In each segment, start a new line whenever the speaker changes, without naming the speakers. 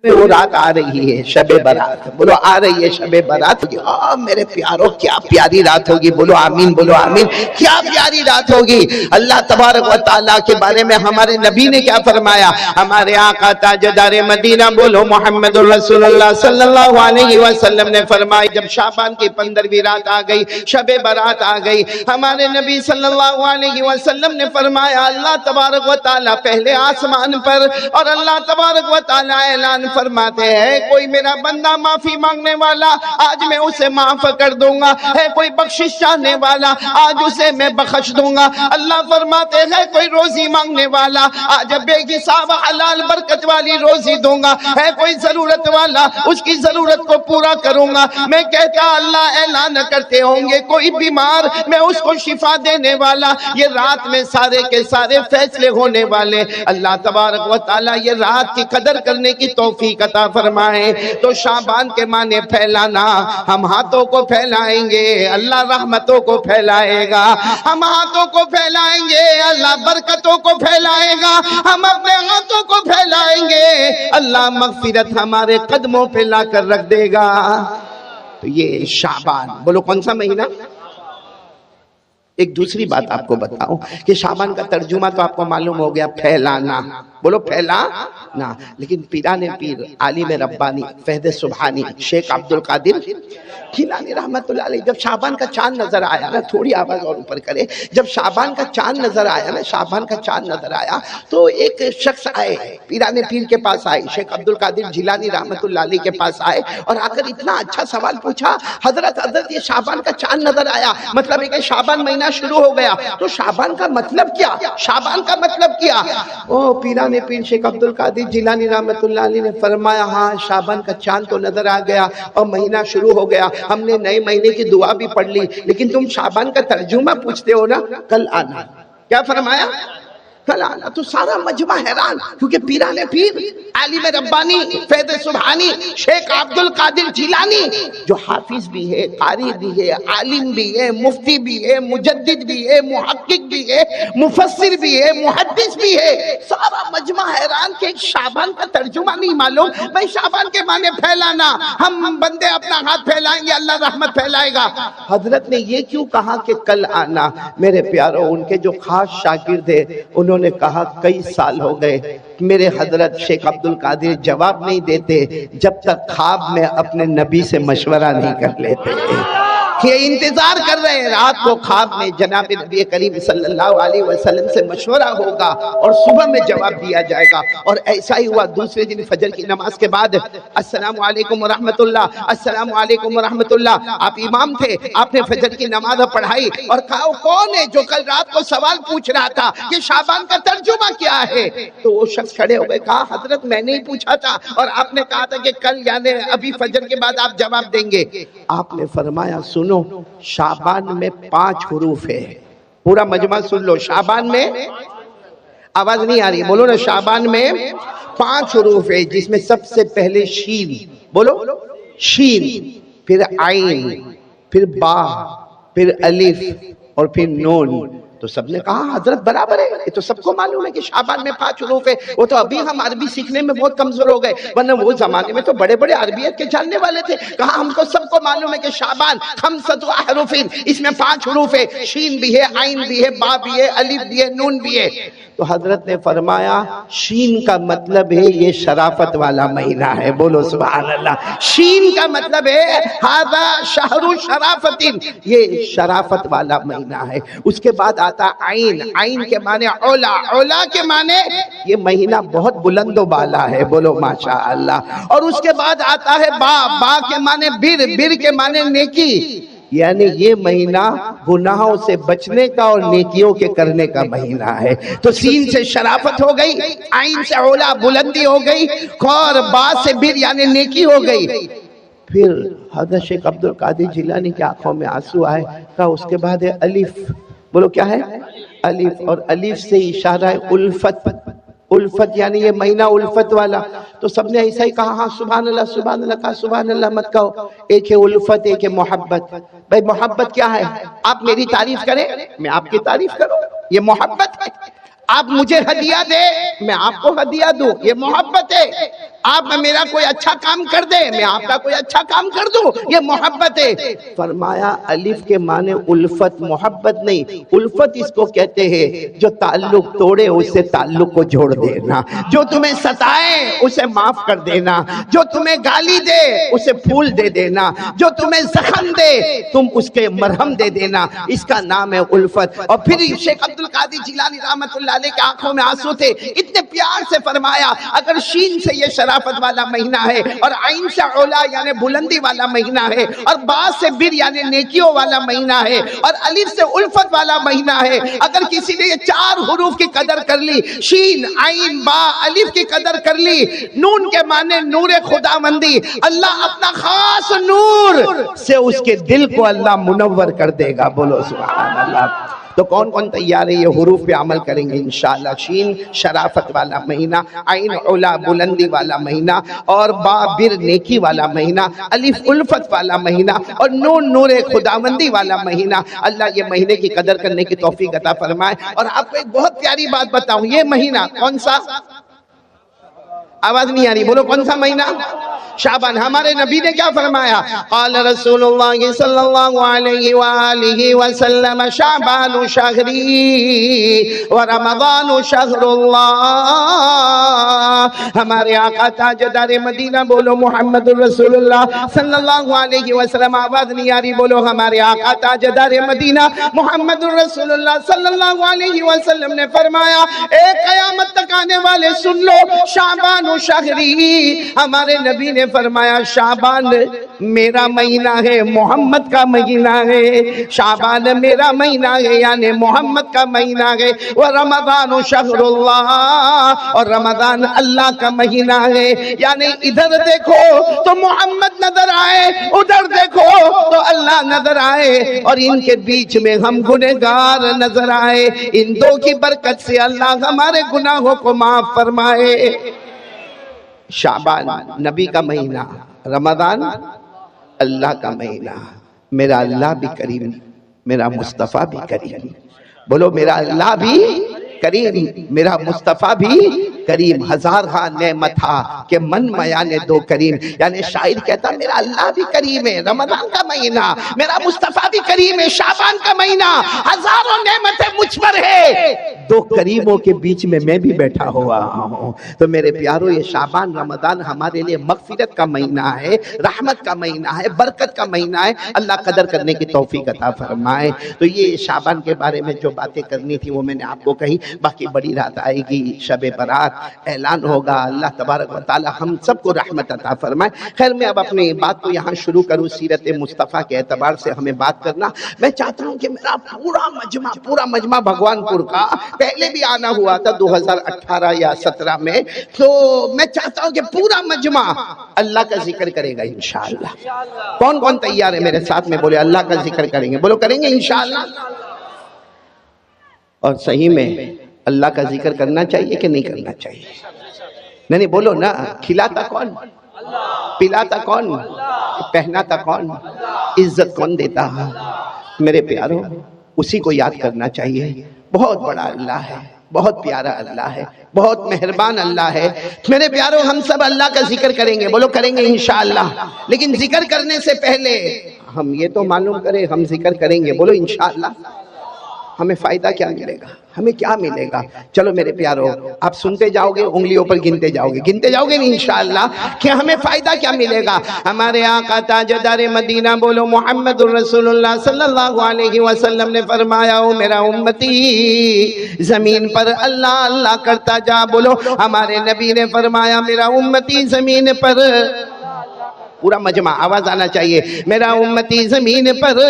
وہ رات آ رہی ہے شب برات، بولو آ رہی ہے شب برات۔ میرے پیاروں کیا پیاری رات ہوگی، بولو آمین، بولو آمین۔ کیا پیاری رات ہوگی۔ اللہ تبارک و تعالیٰ کے بارے میں ہمارے نبی نے کیا فرمایا، ہمارے آقا تاجدار مدینہ بولو محمد رسول اللہ صلی اللہ علیہ وسلم نے فرمایا، جب شعبان کی 15ویں رات آ گئی، شب برات آ گئی، ہمارے نبی صلی اللہ علیہ وسلم نے فرمایا اللہ تبارک و تعالیٰ پہلے آسمان پر، اور اللہ تبارک و تعالیٰ اعلان فرماتے ہیں کوئی میرا بندہ معافی مانگنے والا آج میں اسے معاف کر دوں گا، ہے کوئی بخشش چاہنے والا آج اسے میں بخش دوں گا۔ اللہ فرماتے ہیں کوئی روزی مانگنے والا آج بے حساب حلال برکت والی روزی دوں گا، ہے کوئی ضرورت والا اس کی ضرورت کو پورا کروں گا۔ میں کہتا اللہ اعلان کرتے ہوں گے کوئی بیمار میں اس کو شفا دینے والا۔ یہ رات میں سارے کے سارے فیصلے ہونے والے۔ اللہ تبارک و تعالیٰ یہ رات کی قدر کرنے کی توفیق عطا فرمائے۔ تو شعبان کے معنی پھیلانا، ہم ہاتھوں کو پھیلائیں گے اللہ رحمتوں کو پھیلائے گا، ہم ہاتھوں کو پھیلائیں گے اللہ برکتوں کو پھیلائے گا، ہم اپنے ہاتھوں کو پھیلائیں گے اللہ مغفرت ہمارے قدموں پہ لا کر رکھ دے گا۔ تو یہ شعبان، بولو کون سا مہینہ؟ ایک دوسری بات آپ کو بتاؤں کہ شعبان کا ترجمہ تو آپ کو معلوم ہو گیا، پھیلانا، بولو پھیلانا۔ لیکن پیران پیر عالم ربانی فہد سبحانی شیخ عبدالقادر جیلانی رحمت اللہ علیہ، جب شعبان کا چاند نظر آیا نا، تھوڑی آواز اور اوپر کرے، جب شعبان کا چاند نظر آیا نا، شعبان کا چاند نظر آیا تو ایک شخص آئے پیران پیر کے پاس آئے، شیخ عبدالقادر جیلانی رحمت اللہ علیہ کے پاس آئے اور آ کر اتنا اچھا سوال پوچھا، حضرت یہ شعبان کا چاند نظر آیا، مطلب ہے کہ شعبان مہینہ شروع ہو گیا، تو شعبان کا مطلب کیا؟ شعبان کا مطلب کیا؟ پیران پیر شیخ عبدالقادر جیلانی رحمت اللہ علیہ نے فرمایا ہاں شعبان کا چاند تو نظر آ گیا اور مہینہ شروع ہو گیا، ہم نے نئے مہینے کی دعا بھی پڑھ لی، لیکن تم شعبان کا ترجمہ پوچھتے ہو نا، کل آنا۔ کیا فرمایا؟ کل آنا۔ تو سارا مجمع حیران، کیونکہ پیران پیر عالم ربانی فیض سبحانی شیخ عبدالقادر جیلانی جو حافظ بھی ہے، قاری بھی ہے، عالم بھی ہے، مفتی بھی ہے، مجدد بھی ہے، محقق بھی ہے، مفسر بھی ہے، محدث بھی ہے، سارا مجمع حیران کہ شعبان کا ترجمہ نہیں معلوم۔ بھائی شعبان کے معنی پھیلانا، ہم بندے اپنا ہاتھ پھیلائیں گے اللہ رحمت پھیلائے گا۔ حضرت نے یہ کیوں کہا کہ کل آنا؟ میرے پیاروں، ان کے جو خاص شاگرد ہیں انہوں نے کہا کئی سال ہو گئے میرے حضرت شیخ عبدالقادر جواب نہیں دیتے جب تک خواب میں اپنے نبی سے مشورہ نہیں کر لیتے، کہ انتظار کر رہے ہیں رات کو خواب میں جناب نبی کریم صلی اللہ علیہ وسلم سے مشورہ ہوگا اور صبح میں جواب دیا جائے گا۔ اور ایسا ہی ہوا دوسرے دن فجر کی نماز کے بعد السلام علیکم ورحمت اللہ، السلام علیکم ورحمت اللہ، آپ امام تھے، آپ نے فجر کی نماز پڑھائی اور کہا کون ہے جو کل رات کو سوال پوچھ رہا تھا کہ شعبان کا ترجمہ کیا ہے؟ تو وہ شخص کھڑے ہو گئے، کہا حضرت میں نے ہی پوچھا تھا اور آپ نے کہا تھا کہ کل یعنی ابھی فجر کے بعد آپ جواب دیں گے۔ آپ نے فرمایا سنو، شعبان میں 5 حروف ہے، پورا مجمع سن لو، شعبان میں آواز نہیں آ رہی، بولو نا، شعبان میں 5 حروف ہے جس میں سب سے پہلے شین، بولو شین، پھر عین، پھر با، پھر الف اور پھر نون۔ تو سب نے کہا حضرت برابر ہے، یہ تو سب کو معلوم ہے کہ شعبان میں 5 حروف ہے۔ وہ تو ابھی ہم عربی سیکھنے میں بہت کمزور ہو گئے، ورنہ وہ زمانے میں تو بڑے بڑے عربیت کے جاننے والے تھے۔ کہا ہم کو سب کو معلوم ہے کہ شعبان 5 حروف، اس میں 5 حروف ہے، شین بھی ہے، عین بھی ہے، با بھی ہے، الف بھی ہے، نون بھی ہے۔ تو حضرت نے فرمایا شین کا مطلب ہے یہ شرافت والا مہینہ ہے، بولو سبحان اللہ۔ شین کا مطلب ہے ھذا شہر شرافت، یہ شرافت والا مہینہ ہے۔ اس کے بعد آتا عین، عین کے معنی اولا، اولا کے معنی یہ مہینہ بہت بلند و بالا ہے، بولو ماشاءاللہ۔ اور اس کے بعد آتا ہے با، با کے معنی بر، بر کے معنی نیکی، یعنی یہ مہینہ گناہوں سے بچنے کا اور نیکیوں کے کرنے کا مہینہ ہے۔ تو سین سے شرافت ہو گئی، عین سے اولا بلندی ہو گئی، اور با سے بر یعنی نیکی ہو گئی۔ پھر حضرت شیخ عبدالقادر جیلانی کی آنکھوں میں آنسو آئے، کہا اس کے بعد ہے الف، بولو کیا ہے؟ الف، اور الف سے اشارہ ہے الفت، الفت یعنی یہ مہینہ الفت والا۔ تو سب نے ایسا ہی کہا ہاں سبحان اللہ سبحان اللہ، کہا سبحان اللہ مت کہو، ایک ہے الفت، ایک ہے محبت۔ بھائی محبت کیا ہے؟ آپ میری تعریف کریں میں آپ کی تعریف کروں، یہ محبت ہے۔ آپ مجھے ہدیہ دے میں آپ کو ہدیہ دوں، یہ محبت ہے۔ آپ میرا کوئی اچھا کام کر دے، میں آپ کا کوئی اچھا کام کر دوں، یہ محبت ہے۔ فرمایا الف کے معنی الفت، محبت نہیں، الفت اس کو کہتے ہیں جو تعلق توڑے اسے تعلق کو جوڑ دینا، جو تمہیں ستائے اسے معاف کر دینا، جو تمہیں گالی دے اسے پھول دے دینا، جو تمہیں زخم دے تم اس کے مرہم دے دینا، اس کا نام ہے الفت۔ اور پھر شیخ عبد القادر جیلانی رحمت اللہ علیہ کے آنکھوں میں آنسو تھے، اتنے پیار سے فرمایا اگر شین سے یہ شرافت والا مہینہ ہے، اور عین سے علا یعنی بلندی والا مہینہ ہے، اور با سے بر یعنی نیکیوں والا مہینہ ہے، اور الف سے الفت والا مہینہ ہے، اگر کسی نے یہ 4 حروف کی قدر کر لی، شین عین با الف کی قدر کر لی، نون کے معنی نور خداوندی، اللہ اپنا خاص نور سے اس کے دل کو اللہ منور کر دے گا، بولو سبحان اللہ۔ تو کون کون تیار ہے یہ حروف پہ عمل کریں گے انشاءاللہ؟ شین شرافت والا مہینہ، عین علا بلندی والا مہینہ، اور با بر نیکی والا مہینہ، الف الفت والا مہینہ، اور نون نور خداوندی والا مہینہ۔ اللہ یہ مہینے کی قدر کرنے کی توفیق عطا فرمائے۔ اور آپ کو ایک بہت پیاری بات بتاؤں، یہ مہینہ کون سا؟ آواز نہیں آ رہی، بولو کون سا مہینہ؟ شعبان۔ ہمارے نبی نے کیا فرمایا؟ قال رسول اللہ صلی اللہ علیہ وآلہ وسلم شعبان شہری ورمضان شہر اللہ۔ ہمارے آقا تاجدار مدینہ، بولو محمد رسول اللہ صلی اللہ علیہ وسلم، آواز نہیں آ رہی، بولو ہمارے آقا تاجدار مدینہ محمد رسول اللہ صلی اللہ علیہ وسلم نے فرمایا، اے قیامت تک آنے والے سن لو، شعبان شہری، ہمارے نبی نے فرمایا شعبان میرا مہینہ ہے، محمد کا مہینہ ہے، شعبان میرا مہینہ ہے یعنی محمد کا مہینہ ہے، ورمضان شہر اللہ، اور رمضان اللہ کا مہینہ ہے، یعنی ادھر دیکھو تو محمد نظر آئے، ادھر دیکھو تو اللہ نظر آئے، اور ان کے بیچ میں ہم گنہگار نظر آئے۔ ان دو کی برکت سے اللہ ہمارے گناہوں کو معاف فرمائے۔ شعبان نبی کا مہینہ، رمضان اللہ کا مہینہ۔ میرا اللہ بھی کریم، میرا مصطفیٰ بھی کریم، بولو میرا اللہ بھی کریم، میرا مصطفیٰ بھی کریم۔ ہزار خواہ نعمت تھا کہ من میاں نے دو کریم، یعنی شاعر کہتا میرا اللہ بھی کریم ہے، رمضان کا مہینہ، میرا مصطفیٰ بھی کریم ہے، شعبان کا مہینہ، ہزاروں نعمتیں مجھ پر ہے، دو کریموں کے بیچ میں میں بھی بیٹھا ہوا ہوں۔ تو میرے پیارو یہ شعبان رمضان ہمارے لیے مغفرت کا مہینہ ہے، رحمت کا مہینہ ہے، برکت کا مہینہ ہے، اللہ قدر کرنے کی توفیق عطا فرمائے۔ تو یہ شعبان کے بارے میں جو باتیں کرنی تھی وہ میں نے آپ کو کہی، باقی بڑی رات آئے گی، شب برات اعلان ہوگا، اللہ تبارک و تعالی ہم سب کو رحمت عطا فرمائے۔ خیر میں اب اپنی بات کو یہاں شروع کروں، سیرت مصطفیٰ کے اعتبار سے ہمیں بات کرنا۔ میں چاہتا ہوں کہ میرا پورا مجمع بھگوان پور کا پہلے بھی آنا ہوا تھا 2018 یا 17 میں، تو میں چاہتا ہوں کہ پورا مجمع اللہ کا ذکر کرے گا انشاءاللہ۔ کون کون تیار ہے میرے ساتھ میں بولے اللہ کا ذکر کریں گے؟ بولو کریں گے انشاءاللہ۔ اور صحیح میں اللہ کا ذکر کرنا چاہیے کہ نہیں کرنا چاہیے؟ نہیں بولو نا، کھلاتا کون؟ پلاتا کون؟ پہناتا کون؟ عزت کون دیتا؟ میرے پیارو اسی کو یاد کرنا چاہیے۔ بہت بڑا اللہ ہے، بہت پیارا اللہ ہے، بہت مہربان اللہ ہے۔ میرے پیارو ہم سب اللہ کا ذکر کریں گے، بولو کریں گے انشاءاللہ۔ لیکن ذکر کرنے سے پہلے ہم یہ تو معلوم کریں ہم ذکر کریں گے، بولو انشاءاللہ۔ ہمیں فائدہ کیا ملے گا؟ ہمیں کیا ملے گا؟ چلو میرے پیارو آپ سنتے جاؤ گے، انگلیوں پر گنتے جاؤ گے انشاءاللہ کہ ہمیں فائدہ کیا ملے گا۔ ہمارے آقا تاجدار مدینہ بولو محمد الرسول اللہ صلی اللہ علیہ وسلم نے فرمایا، او میرا امتی زمین پر اللہ اللہ کرتا جا، بولو ہمارے نبی نے فرمایا میرا امتی زمین پر، پورا مجمع آواز آنا چاہیے، میرا امتی زمین پر،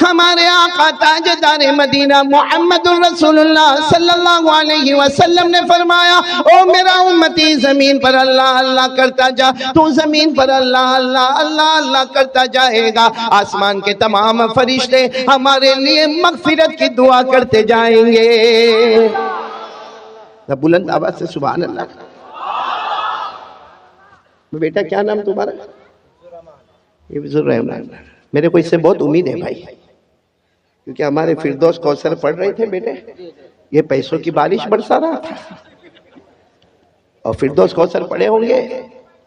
ہمارے آقا تاجدار مدینہ محمد الرسول اللہ صلی اللہ علیہ وسلم نے فرمایا، او میرا امتی زمین پر اللہ اللہ کرتا جا، تو زمین پر اللہ اللہ اللہ اللہ کرتا جائے گا، آسمان کے تمام فرشتے ہمارے لیے مغفرت کی دعا کرتے جائیں گے۔ بلند آواز سے سبحان اللہ۔ بیٹا کیا نام تمہارا؟ حفظ الرحمان۔ میرے کو اس سے بہت امید ہے بھائی، کیونکہ ہمارے فردوس کوثر پڑھ رہے تھے بیٹے، یہ پیسوں کی بارش برسا رہا تھا، اور فردوس کوثر پڑھے ہوں گے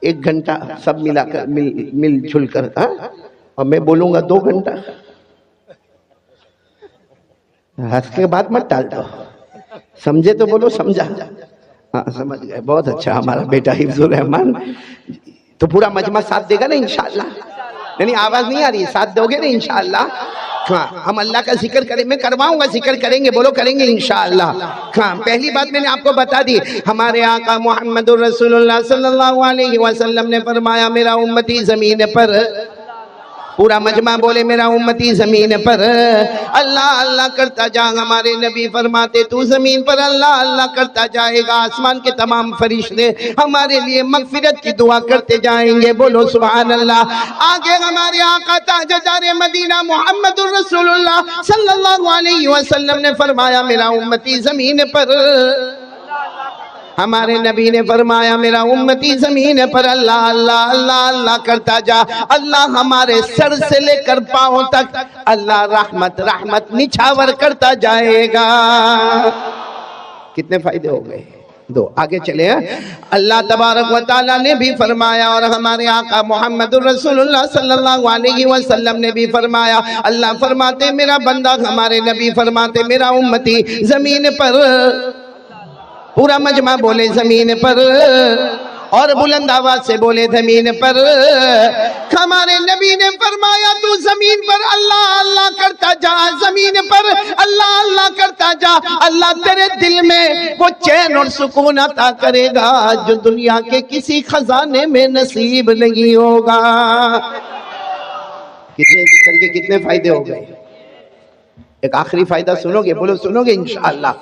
1 گھنٹہ سب ملا کر مل جل کر، اور میں بولوں گا 2 گھنٹہ. ہنس کے بعد مت ٹال دو، سمجھے تو بولو سمجھا. ہاں سمجھ گئے، بہت اچھا. ہمارا بیٹا حفظ الرحمان. تو پورا مجمع ساتھ دے گا نا انشاءاللہ؟ نہیں آواز نہیں آ رہی ہے، ساتھ دو گے نا انشاءاللہ؟ ہاں ہم اللہ کا ذکر کریں، میں کرواؤں گا ذکر، کریں گے، بولو کریں گے انشاءاللہ. ہاں پہلی بات میں نے آپ کو بتا دی، ہمارے آقا محمد الرسول اللہ صلی اللہ علیہ وسلم نے فرمایا میرا امتی زمین پر، پورا مجمع بولے میرا امتی زمین پر اللہ اللہ کرتا جا. ہمارے نبی فرماتے تو زمین پر اللہ اللہ کرتا جائے گا، آسمان کے تمام فرشتے ہمارے لیے مغفرت کی دعا کرتے جائیں گے. بولو سبحان اللہ. آگے ہمارے آقا تاجدار مدینہ محمد الرسول اللہ صلی اللہ علیہ وسلم نے فرمایا میرا امتی زمین پر، ہمارے نبی نے فرمایا میرا امتی زمین پر اللہ اللہ اللہ اللہ کرتا جا. اللہ ہمارے سر سے لے کر پاؤں تک اللہ رحمت رحمت نچھاور کرتا جائے گا. کتنے فائدے ہو گئے؟ 2. آگے چلے. اللہ تبارک و تعالیٰ نے بھی فرمایا اور ہمارے آقا محمد الرسول اللہ صلی اللہ علیہ وسلم نے بھی فرمایا. اللہ فرماتے میرا بندہ، ہمارے نبی فرماتے میرا امتی زمین پر، پورا مجمع بولے زمین پر، اور بلند آواز سے بولے زمین پر. ہمارے نبی نے فرمایا تو زمین پر اللہ اللہ کرتا جا، زمین پر اللہ اللہ کرتا جا، اللہ تیرے دل میں وہ چین اور سکون عطا کرے گا جو دنیا کے کسی خزانے میں نصیب نہیں ہوگا. کتنے ذکر کے کتنے فائدے ہو گئے؟ ایک آخری فائدہ سنو گے؟ بولو سنو گے انشاءاللہ.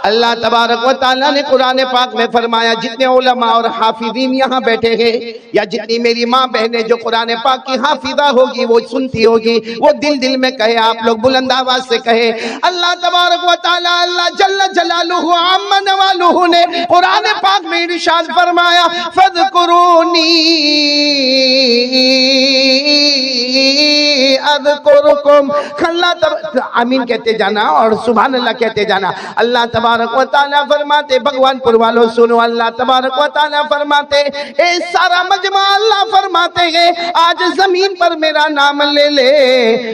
اللہ تبارک و تعالیٰ نے قرآن پاک میں فرمایا جتنے علماء اور حافظین یہاں بیٹھے ہیں، یا جتنی میری ماں بہنیں جو قرآن پاک کی حافظہ ہوگی وہ سنتی ہوگی، وہ دل دل میں کہے، آپ لوگ بلند آواز سے کہے اللہ تبارک و تعالیٰ اللہ جل جلالہ عم نوالہ نے قرآن پاک میں ارشاد فرمایا فَاذْكُرُونِي اذکرکم. اللہ آمین کہتے جانا اور سبحان اللہ کہتے جانا. اللہ تبارک و تعالیٰ فرماتے، بھگوان پور والوں سنو، اللہ تبارک و تعالیٰ فرماتے اے سارا مجمع اللہ فرماتے ہیں آج زمین پر میرا نام لے لے،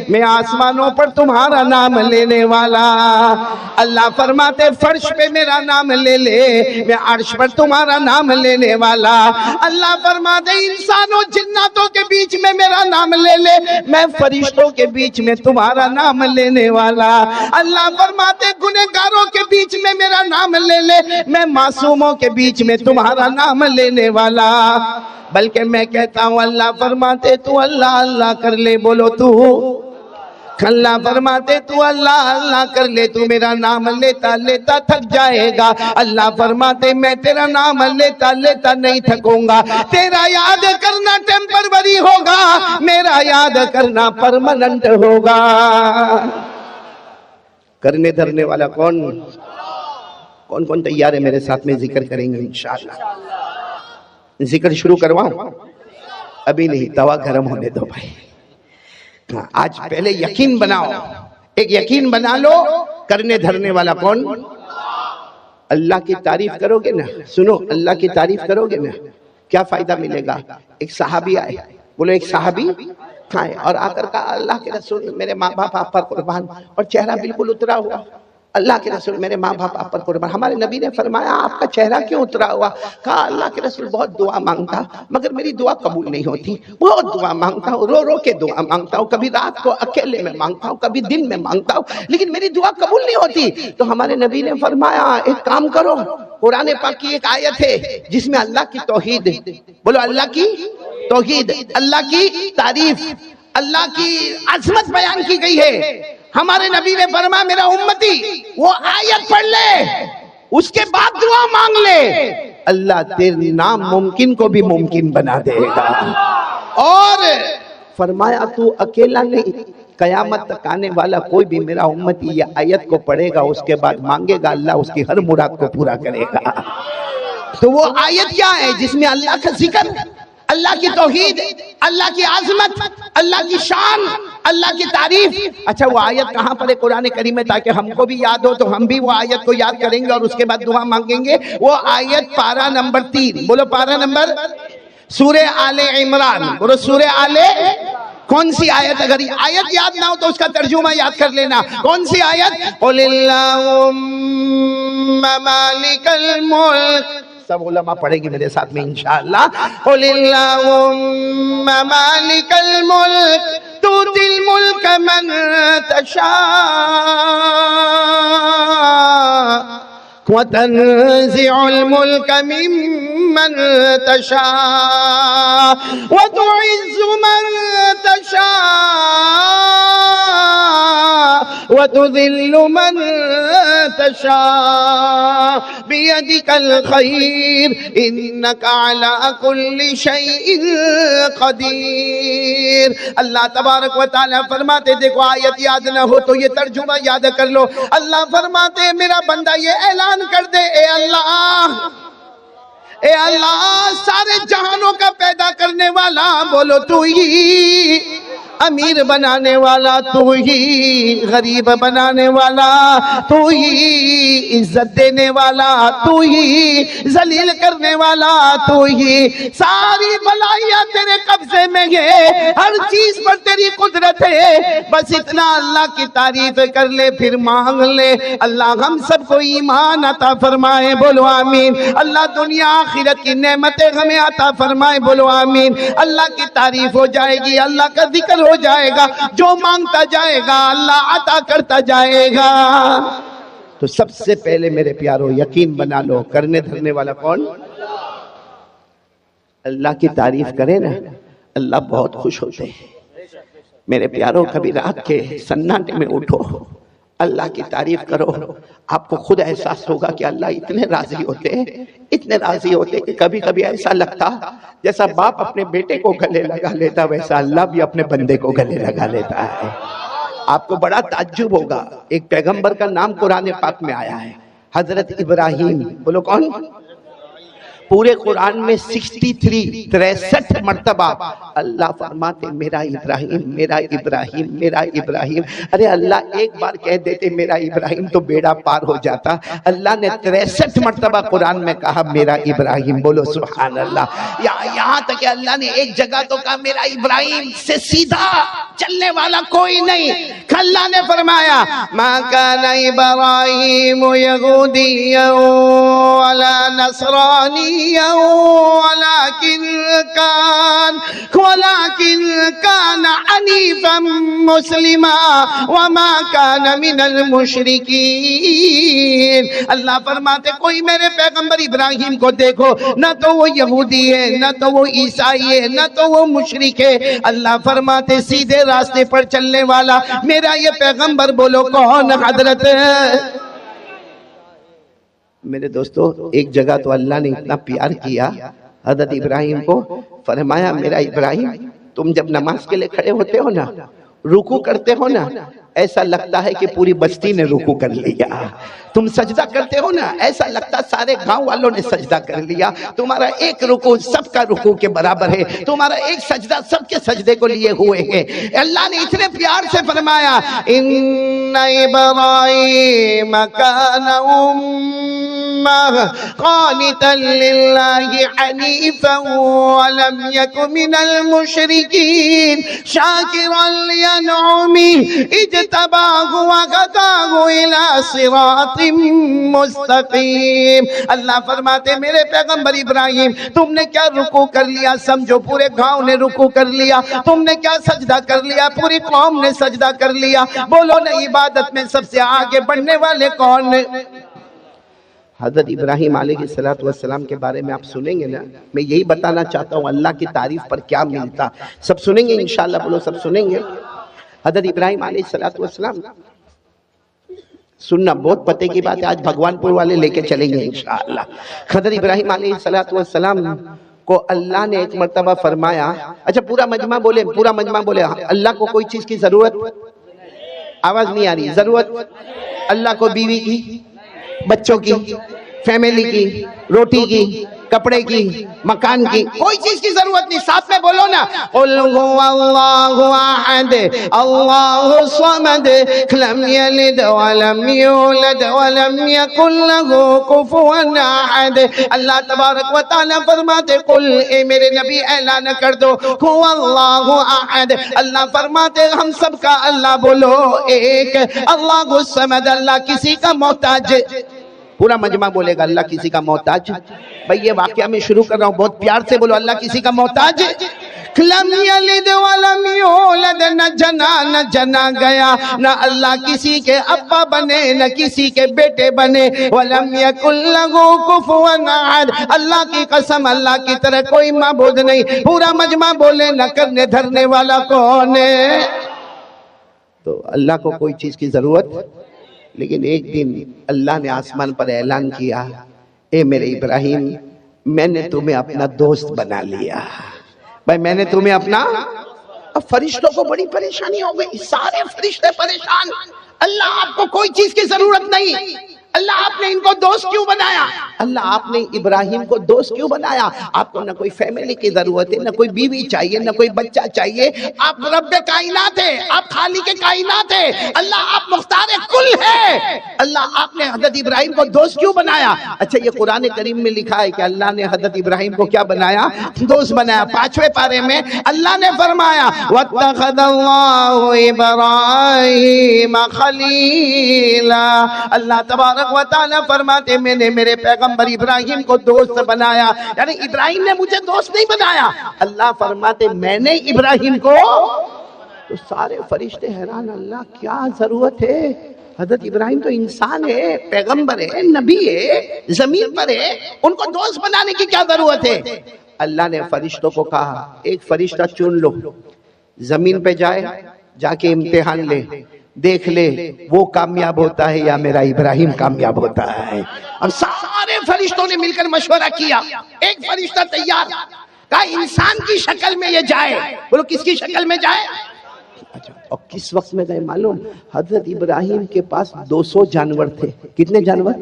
میں آسمانوں پر تمہارا نام لینے والا. اللہ فرماتے فرش پہ میرا نام لے لے، میں عرش پر تمہارا نام لینے والا. اللہ فرماتے انسانوں جناتوں کے بیچ میں میرا نام لے لے، میں فرشتوں کے بیچ میں تمہارا نام لینے والا. اللہ فرماتے گنہگاروں کے بیچ میں میرا نام لے لے، میں معصوموں کے بیچ میں تمہارا نام لینے والا. بلکہ میں کہتا ہوں اللہ فرماتے تو اللہ اللہ کر لے. بولو تو. اللہ فرماتے تو اللہ اللہ کر لے، تو میرا نام لیتا لیتا تھک جائے گا. اللہ فرماتے میں تیرا نام لیتا لیتا نہیں تھکوں گا. تیرا یاد کرنا ٹیمپروری ہوگا، میرا یاد کرنا پرماننٹ ہوگا. کرنے دھرنے والا کون کون کون تیار ہے میرے ساتھ میں ذکر کریں گے انشاءاللہ؟ ذکر شروع کرواؤں؟ ابھی نہیں، توا گرم ہونے دو بھائی. آج پہلے یقین بناؤ، ایک یقین بنا لو. کرنے دھرنے والا کون؟ اللہ کی تعریف کرو گے نا. سنو، اللہ کی تعریف کرو گے نا کیا فائدہ ملے گا؟ ایک صحابی آئے، بولو ایک صحابی آئے اور آ کر کہا اللہ کے رسول میرے ماں باپ آپ پر قربان، اور چہرہ بالکل اترا ہوا. اللہ کے رسول میرے ماں باپ آپ پر قربان. ہمارے نبی نے فرمایا آپ کا چہرہ کیوں اترا ہوا؟ کہا اللہ کے رسول بہت دعا مانگتا مگر میری دعا قبول نہیں ہوتی، بہت دعا مانگتا ہوں، رو رو کے دعا مانگتا ہوں، کبھی رات کو اکیلے میں مانگتا ہوں، کبھی دن میں مانگتا ہوں، لیکن میری دعا قبول نہیں ہوتی. تو ہمارے نبی نے فرمایا ایک کام کرو، قرآن پاک کی ایک آیت ہے جس میں اللہ کی توحید، بولو اللہ کی توحید، اللہ کی تعریف، اللہ کی عظمت بیان کی گئی ہے. ہمارے نبی نے فرمایا میرا امتی وہ آیت پڑھ لے، اس کے بعد دعا مانگ لے، اللہ تیرے نام ممکن کو بھی ممکن بنا دے گا. اور فرمایا تو اکیلا نہیں، قیامت تک آنے والا کوئی بھی میرا امتی یہ آیت کو پڑھے گا، اس کے بعد مانگے گا، اللہ اس کی ہر مراد کو پورا کرے گا. تو وہ آیت کیا ہے؟ جس میں اللہ کا ذکر، اللہ کی توحید، اللہ کی عظمت، اللہ کی شان، اللہ کی تعریف. اچھا وہ آیت کہاں پر ہے قرآن کریم میں تاکہ ہم کو بھی یاد ہو تو ہم بھی وہ آیت کو یاد کریں گے اور اس کے بعد دعا مانگیں گے. وہ آیت پارہ نمبر 3، بولو پارہ نمبر، سورہ آل عمران. بولو سورہ آل، کون سی آیت؟ اگر آیت یاد نہ ہو تو اس کا ترجمہ یاد کر لینا. کون سی آیت؟ قل اللہم مالک الملک. سب علماء پڑھیں گے میرے ساتھ میں انشاءاللہ. قل اللہم مالک الملک تؤتی الملک من تشاء وتنزع الملك ممن تشاء وتعز من تشاء وتذل من تشاء بيدك الخير إنك على كل شيء قدير. اللہ تبارک و تعالیٰ فرماتے، دیکھو آیت یاد نہ ہو تو یہ ترجمہ یاد کر لو. اللہ فرماتے میرا بندہ یہ اعلان کر دے، اے اللہ، اے اللہ سارے جہانوں کا پیدا کرنے والا، بولو تو ہی امیر بنانے والا، تو ہی غریب بنانے والا، تو ہی عزت دینے والا، تو ہی ذلیل کرنے والا، تو ہی ساری بلائیاں تیرے قبضے میں ہے، ہر چیز پر تیری قدرت ہے. بس اتنا اللہ کی تعریف کر لے پھر مانگ لے. اللہ ہم سب کو ایمان عطا فرمائے، بولو آمین. اللہ دنیا آخرت کی نعمتیں ہمیں عطا فرمائے، بولو آمین. اللہ کی تعریف ہو جائے گی، اللہ کا ذکر ہو جائے گا، جو مانگتا جائے گا اللہ عطا کرتا جائے گا. تو سب سے پہلے میرے پیارو یقین بنا لو، کرنے دھرنے والا کون؟ اللہ کی تعریف کرے نا اللہ بہت خوش ہوتے ہیں. میرے پیارو کبھی رات کے سناٹے میں اٹھو، اللہ کی تعریف کرو، آپ کو خود احساس ہوگا کہ اللہ اتنے راضی ہوتے ہیں، اتنے راضی ہوتے ہیں کہ کبھی کبھی ایسا لگتا جیسا باپ اپنے بیٹے کو گلے لگا لیتا ویسا اللہ بھی اپنے بندے کو گلے لگا لیتا ہے. آپ کو بڑا تعجب ہوگا، ایک پیغمبر کا نام قرآن پاک میں آیا ہے، حضرت ابراہیم. بولو کون؟ پورے قرآن میں 63 مرتبہ اللہ فرماتے میرا ابراہیم، میرا ابراہیم، میرا ابراہیم. ارے اللہ ایک بار کہہ دیتے میرا ابراہیم تو بیڑا پار ہو جاتا. اللہ نے 63 مرتبہ قرآن میں کہا میرا ابراہیم. بولو سبحان اللہ. یہاں تک کہ اللہ نے ایک جگہ تو کہا میرا ابراہیم سے سیدھا چلنے والا کوئی نہیں. اللہ نے فرمایا ما کان ابراہیم یہودیا ولا نصرانی ولكن كان حنيفا مسلما وما كان من المشركين. اللہ فرماتے کوئی میرے پیغمبر ابراہیم کو دیکھو، نہ تو وہ یہودی ہے، نہ تو وہ عیسائی ہے، نہ تو وہ مشرک ہے. اللہ فرماتے سیدھے راستے پر چلنے والا میرا یہ پیغمبر. بولو کون؟ حضرت. میرے دوستو ایک جگہ تو اللہ نے اتنا پیار کیا حضرت ابراہیم کو، فرمایا میرا ابراہیم تم جب نماز کے لیے کھڑے ہوتے ہو نا، رکوع کرتے ہو نا، ایسا لگتا ہے کہ پوری بستی نے رکوع کر لیا. تم سجدہ کرتے ہو نا، ایسا لگتا سارے گاؤں والوں نے سجدہ کر لیا. تمہارا ایک رکوع سب کا رکوع کے برابر ہے، تمہارا ایک سجدہ سب کے سجدے کو لیے ہوئے ہیں. اللہ نے اتنے پیار سے فرمایا ان ابراہیم کان قانتا للہ حنیفا ولم یک من المشرکین شاکرا لانعمہ اجتباہ وہداہ الی صراط مستقیم. اللہ فرماتے میرے پیغمبر ابراہیم تم نے کیا رکوع کر لیا؟ سمجھو پورے گاؤں نے رکوع کر لیا. تم نے کیا سجدہ کر لیا؟ پوری قوم نے سجدہ کر لیا. بولو نا عبادت میں سب سے آگے بڑھنے والے کون؟ حضرت ابراہیم علیہ السلام کے بارے میں آپ سنیں گے نا. میں یہی بتانا چاہتا ہوں اللہ کی تعریف پر کیا ملتا. سب سنیں گے انشاءاللہ؟ بولو سب سنیں گے. حضرت ابراہیم علیہ السلام سننا بہت پتے کی بات ہے، آج بھگوان پور والے لے کے چلیں گے انشاءاللہ. حضرت ابراہیم علیہ السلام کو اللہ نے ایک مرتبہ فرمایا. اچھا پورا مجمع بولے، پورا مجمع بولے اللہ کو کوئی چیز کی ضرورت؟ آواز نہیں آ رہی. ضرورت اللہ کو بیوی کی، بچوں کی، فیملی کی، روٹی کی، کپڑے کی، مکان کی، کوئی چیز کی ضرورت نہیں. ساتھ میں بولو نا، قل هو اللہ احد اللہ الصمد لم یلد ولم یولد ولم یکن له کفوا احد. اللہ تبارک و تعالیٰ فرماتے قل، اے میرے نبی اعلان کر دو، هو اللہ احد، اللہ فرماتے ہم سب کا اللہ بولو ایک، اللہ الصمد، اللہ کسی کا محتاج. پورا مجمع بولے گا اللہ کسی کا محتاج. بھئی یہ واقعہ میں شروع کر رہا ہوں، بہت پیار سے بولو اللہ کسی کا محتاج. لم یلد ولم یولد، نہ جنا گیا، نہ اللہ کسی کے ابا بنے نہ کسی کے بیٹے بنے. ولم یکن لہ کفوا احد، اللہ کی قسم اللہ کی طرح کوئی معبود نہیں. پورا مجمع بولے نہ کرنے دھرنے والا کون ہے؟ تو اللہ کو کوئی چیز کی ضرورت. لیکن ایک دن اللہ نے آسمان پر اعلان کیا، اے میرے ابراہیم میں نے تمہیں اپنا دوست بنا لیا. بھائی میں نے تمہیں اپنا. اب فرشتوں کو بڑی پریشانی ہو گئی، سارے فرشتے پریشان. اللہ آپ کو کوئی چیز کی ضرورت نہیں، اللہ آپ نے ان کو دوست کیوں بنایا؟ اللہ آپ نے ابراہیم کو دوست کیوں بنایا؟ آپ کو نہ کوئی فیملی کی ضرورت ہے، نہ کوئی بیوی چاہیے، نہ کوئی بچہ چاہیے. آپ رب کائنات ہے، آپ خالق کائنات ہے، اللہ آپ مختار کل ہے. اللہ آپ نے حضرت ابراہیم کو دوست کیوں بنایا؟ اچھا یہ قرآن کریم میں لکھا ہے کہ اللہ نے حضرت ابراہیم کو کیا بنایا؟ دوست بنایا. 5ویں پارے میں اللہ نے فرمایا وَاتَّخَذَ اللَّهُ إِبْرَاهِيمَ خَلِيلًا. اللہ تبارک و تعالیٰ فرماتے میں نے میرے پیغمبر ابراہیم کو دوست بنایا. یعنی ابراہیم نے مجھے دوست نہیں بنایا، اللہ فرماتے میں نے ابراہیم کو. تو سارے فرشتے حیران، اللہ کیا ضرورت ہے؟ حضرت ابراہیم تو انسان ہے، پیغمبر ہے، نبی ہے، زمین پر ہے، ان کو دوست بنانے کی کیا ضرورت ہے؟ اللہ نے فرشتوں کو کہا ایک فرشتہ چن لو، زمین پہ جائے، جا کے امتحان لے، دیکھ لے وہ کامیاب ہوتا ہے یا میرا ابراہیم کامیاب ہوتا ہے. اور سارے فرشتوں نے مل کر مشورہ کیا. ایک فرشتہ تیار، کہا انسان کی شکل میں یہ جائے. بولو کس کی شکل میں جائے؟ اور کس وقت میں گئے معلوم؟ حضرت ابراہیم کے پاس 200 جانور تھے. کتنے جانور؟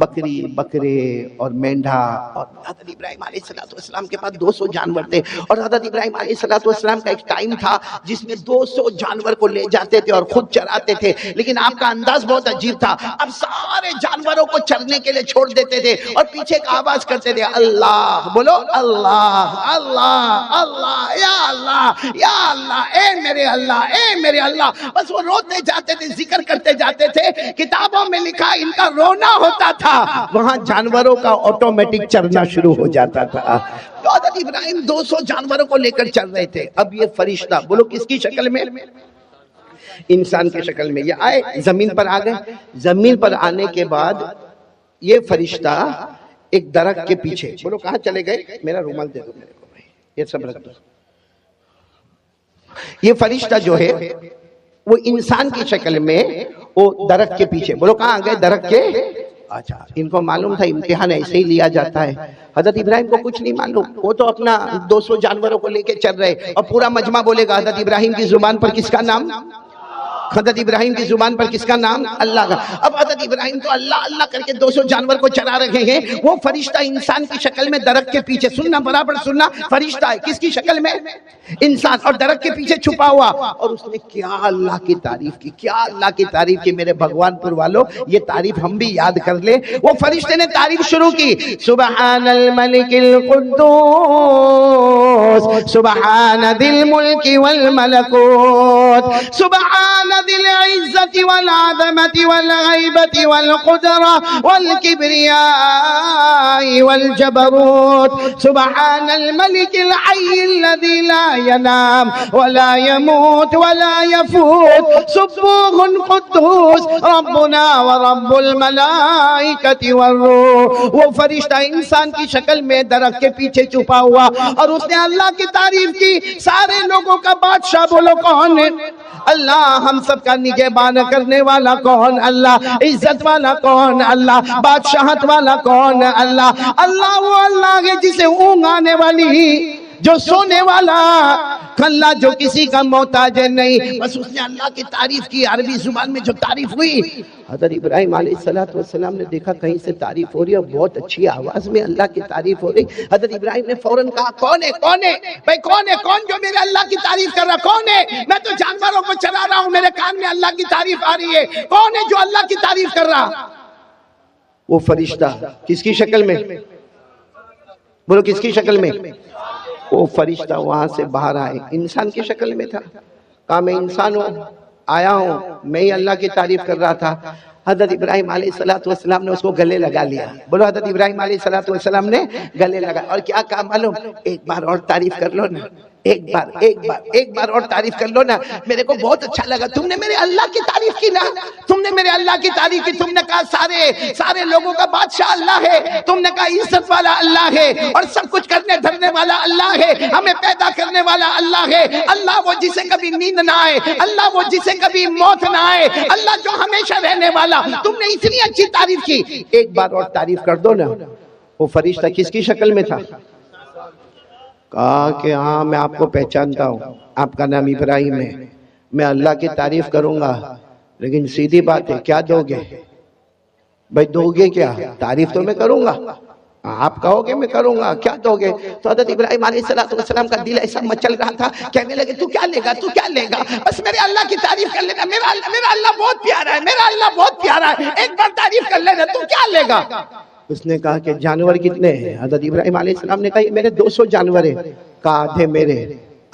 بکری، بکرے اور مینڈھا. اور حضرت ابراہیم علیہ السلام کے پاس 200 جانور تھے. اور حضرت ابراہیم علیہ السلام کا ایک ٹائم تھا جس میں 200 جانور کو لے جاتے تھے اور خود چراتے تھے. لیکن آپ کا انداز بہت عجیب تھا. اب سارے جانوروں کو چرنے کے لیے چھوڑ دیتے تھے اور پیچھے کا آواز کرتے تھے اللہ. بولو اللہ اللہ اللہ یا اللہ یا اللہ، اے میرے اللہ اے میرے اللہ. بس وہ روتے جاتے تھے، ذکر کرتے جاتے تھے. کتابوں میں لکھا ان کا رونا ہوتا تھا، وہاں جانوروں کا آٹومیٹک چرنا شروع ہو جاتا تھا. تو حضرت ابراہیم 200 جانوروں کو لے کر چل رہے تھے. اب یہ فرشتہ بولو کس کی شکل میں؟ انسان کی شکل میں. یہ آئے زمین پر آ گئے. زمین پر آنے کے بعد یہ فرشتہ ایک درخت کے پیچھے، بولو کہاں چلے گئے؟ میرا رومال دے دو میرے کو بھائی، یہ سب رکھ دو. یہ فرشتہ جو ہے وہ انسان کی شکل میں وہ درخت کے پیچھے، بولو کہاں آ گئے؟ درخت کے. اچھا ان کو معلوم تھا امتحان ایسے ہی لیا جاتا ہے. حضرت ابراہیم کو کچھ نہیں معلوم، وہ تو اپنا 200 جانوروں کو لے کے چل رہے. اور پورا مجمع بولے گا حضرت ابراہیم کی زبان پر کس کا نام؟ حضرت ابراہیم کی زبان پر کس کا نام؟ اللہ کا. اب حضرت ابراہیم تو اللہ اللہ کر کے 200 جانور کو چرا رہے ہیں. وہ فرشتہ انسان کی شکل میں درخت کے پیچھے، سننا برابر سننا، فرشتہ ہے کس کی شکل میں؟ انسان، اور درخت کے پیچھے چھپا ہوا. اور اس نے کیا اللہ کی تعریف کی، کیا اللہ کی تعریف کی. میرے بھگوان پور والوں یہ تعریف ہم بھی یاد کر لیں. وہ فرشتے نے تعریف شروع کی، سبحان الملک القدوس سبحان ذی الملک والملکوت سبحان ذی العزت والعظمت والغیبت والقدرہ والکبریاء والجبروت سبحان الملک الحی الذی لا ينام ولا يموت ولا يفوت سبوح قدوس ربنا ورب الملائکۃ والروح. وہ فرشتہ انسان کی شکل میں درخت کے پیچھے چھپا ہوا اور اس نے اللہ کی تعریف کی. سارے لوگوں کا بادشاہ بولو کون ہے؟ اللہ. ہم سب کا نگہبان کرنے والا کون؟ اللہ. عزت والا کون؟ اللہ. بادشاہت والا کون؟ اللہ. اللہ وہ اللہ ہے جسے اونگ آنے والی جو سونے والا، کھلا جو کسی کا محتاج نہیں. بس اس نے اللہ کی تعریف کی. عربی زبان میں جو تعریف ہوئی، حضرت ابراہیم علیہ السلام نے دیکھا کہیں سے تعریف ہو رہی ہے اور بہت اچھی آواز میں اللہ کی تعریف ہو رہی. حضرت ابراہیم نے فوراً کہا کون ہے بھائی، کون ہے جو میرے اللہ کی تعریف کر رہا؟ کون ہے؟ میں تو جانوروں کو چلا رہا ہوں، میرے کان میں اللہ کی تعریف آ رہی ہے. کون ہے جو اللہ کی تعریف کر رہا؟ وہ فرشتہ. کس کی شکل میں؟ بولو کس کی شکل میں؟ وہ فرشتہ وہاں سے باہر آئے، انسان کی شکل میں تھا. کہا میں انسان ہوں، آیا ہوں، میں ہی اللہ کی تعریف کر رہا تھا. حضرت ابراہیم علیہ السلام نے اس کو گلے لگا لیا. بولو حضرت ابراہیم علیہ السلام نے گلے لگا. اور کیا کہا معلوم؟ ایک بار اور تعریف کر لو نا، ایک بار اور تعریف کر لو نا. میرے کو بہت اچھا لگا تم نے میرے اللہ کی تعریف کی نا، تم نے میرے اللہ کی تعریف کی. تم نے کہا سارے لوگوں کا بادشاہ اللہ ہے، تم نے کہا عزت والا اللہ ہے اور سب کچھ کرنے دھرنے والا اللہ ہے، ہمیں پیدا کرنے والا اللہ ہے. اللہ وہ جسے کبھی نیند نہ آئے، اللہ وہ جسے کبھی موت نہ آئے، اللہ جو ہمیشہ رہنے والا. تم نے اتنی اچھی تعریف کی، ایک بار اور تعریف کر دو نا. وہ فرشتہ کس کی شکل میں تھا؟ کہا کہ ہاں میں آپ کو پہچانتا ہوں، آپ کا نام ابراہیم ہے، میں اللہ کی تعریف کروں گا، لیکن سیدھی بات ہے کیا دو گے؟ بھائی دو گے کیا؟ تعریف تو میں کروں گا، آپ کہو گے میں کروں گا، کیا دو گے؟ تو حضرت ابراہیم علیہ السلام کا دل ایسا مچل رہا تھا، کہنے لگے تو کیا لے گا؟ بس میرے اللہ کی تعریف کر لینا، میرا اللہ بہت پیارا ہے، میرا اللہ بہت پیارا ہے، ایک بار تعریف کر لینا، تو کیا لے گا؟ اس نے کہا کہ جانور کتنے ہیں؟ حضرت ابراہیم علیہ السلام نے کہا یہ میرے 200 جانور ہیں. کہا آدھے میرے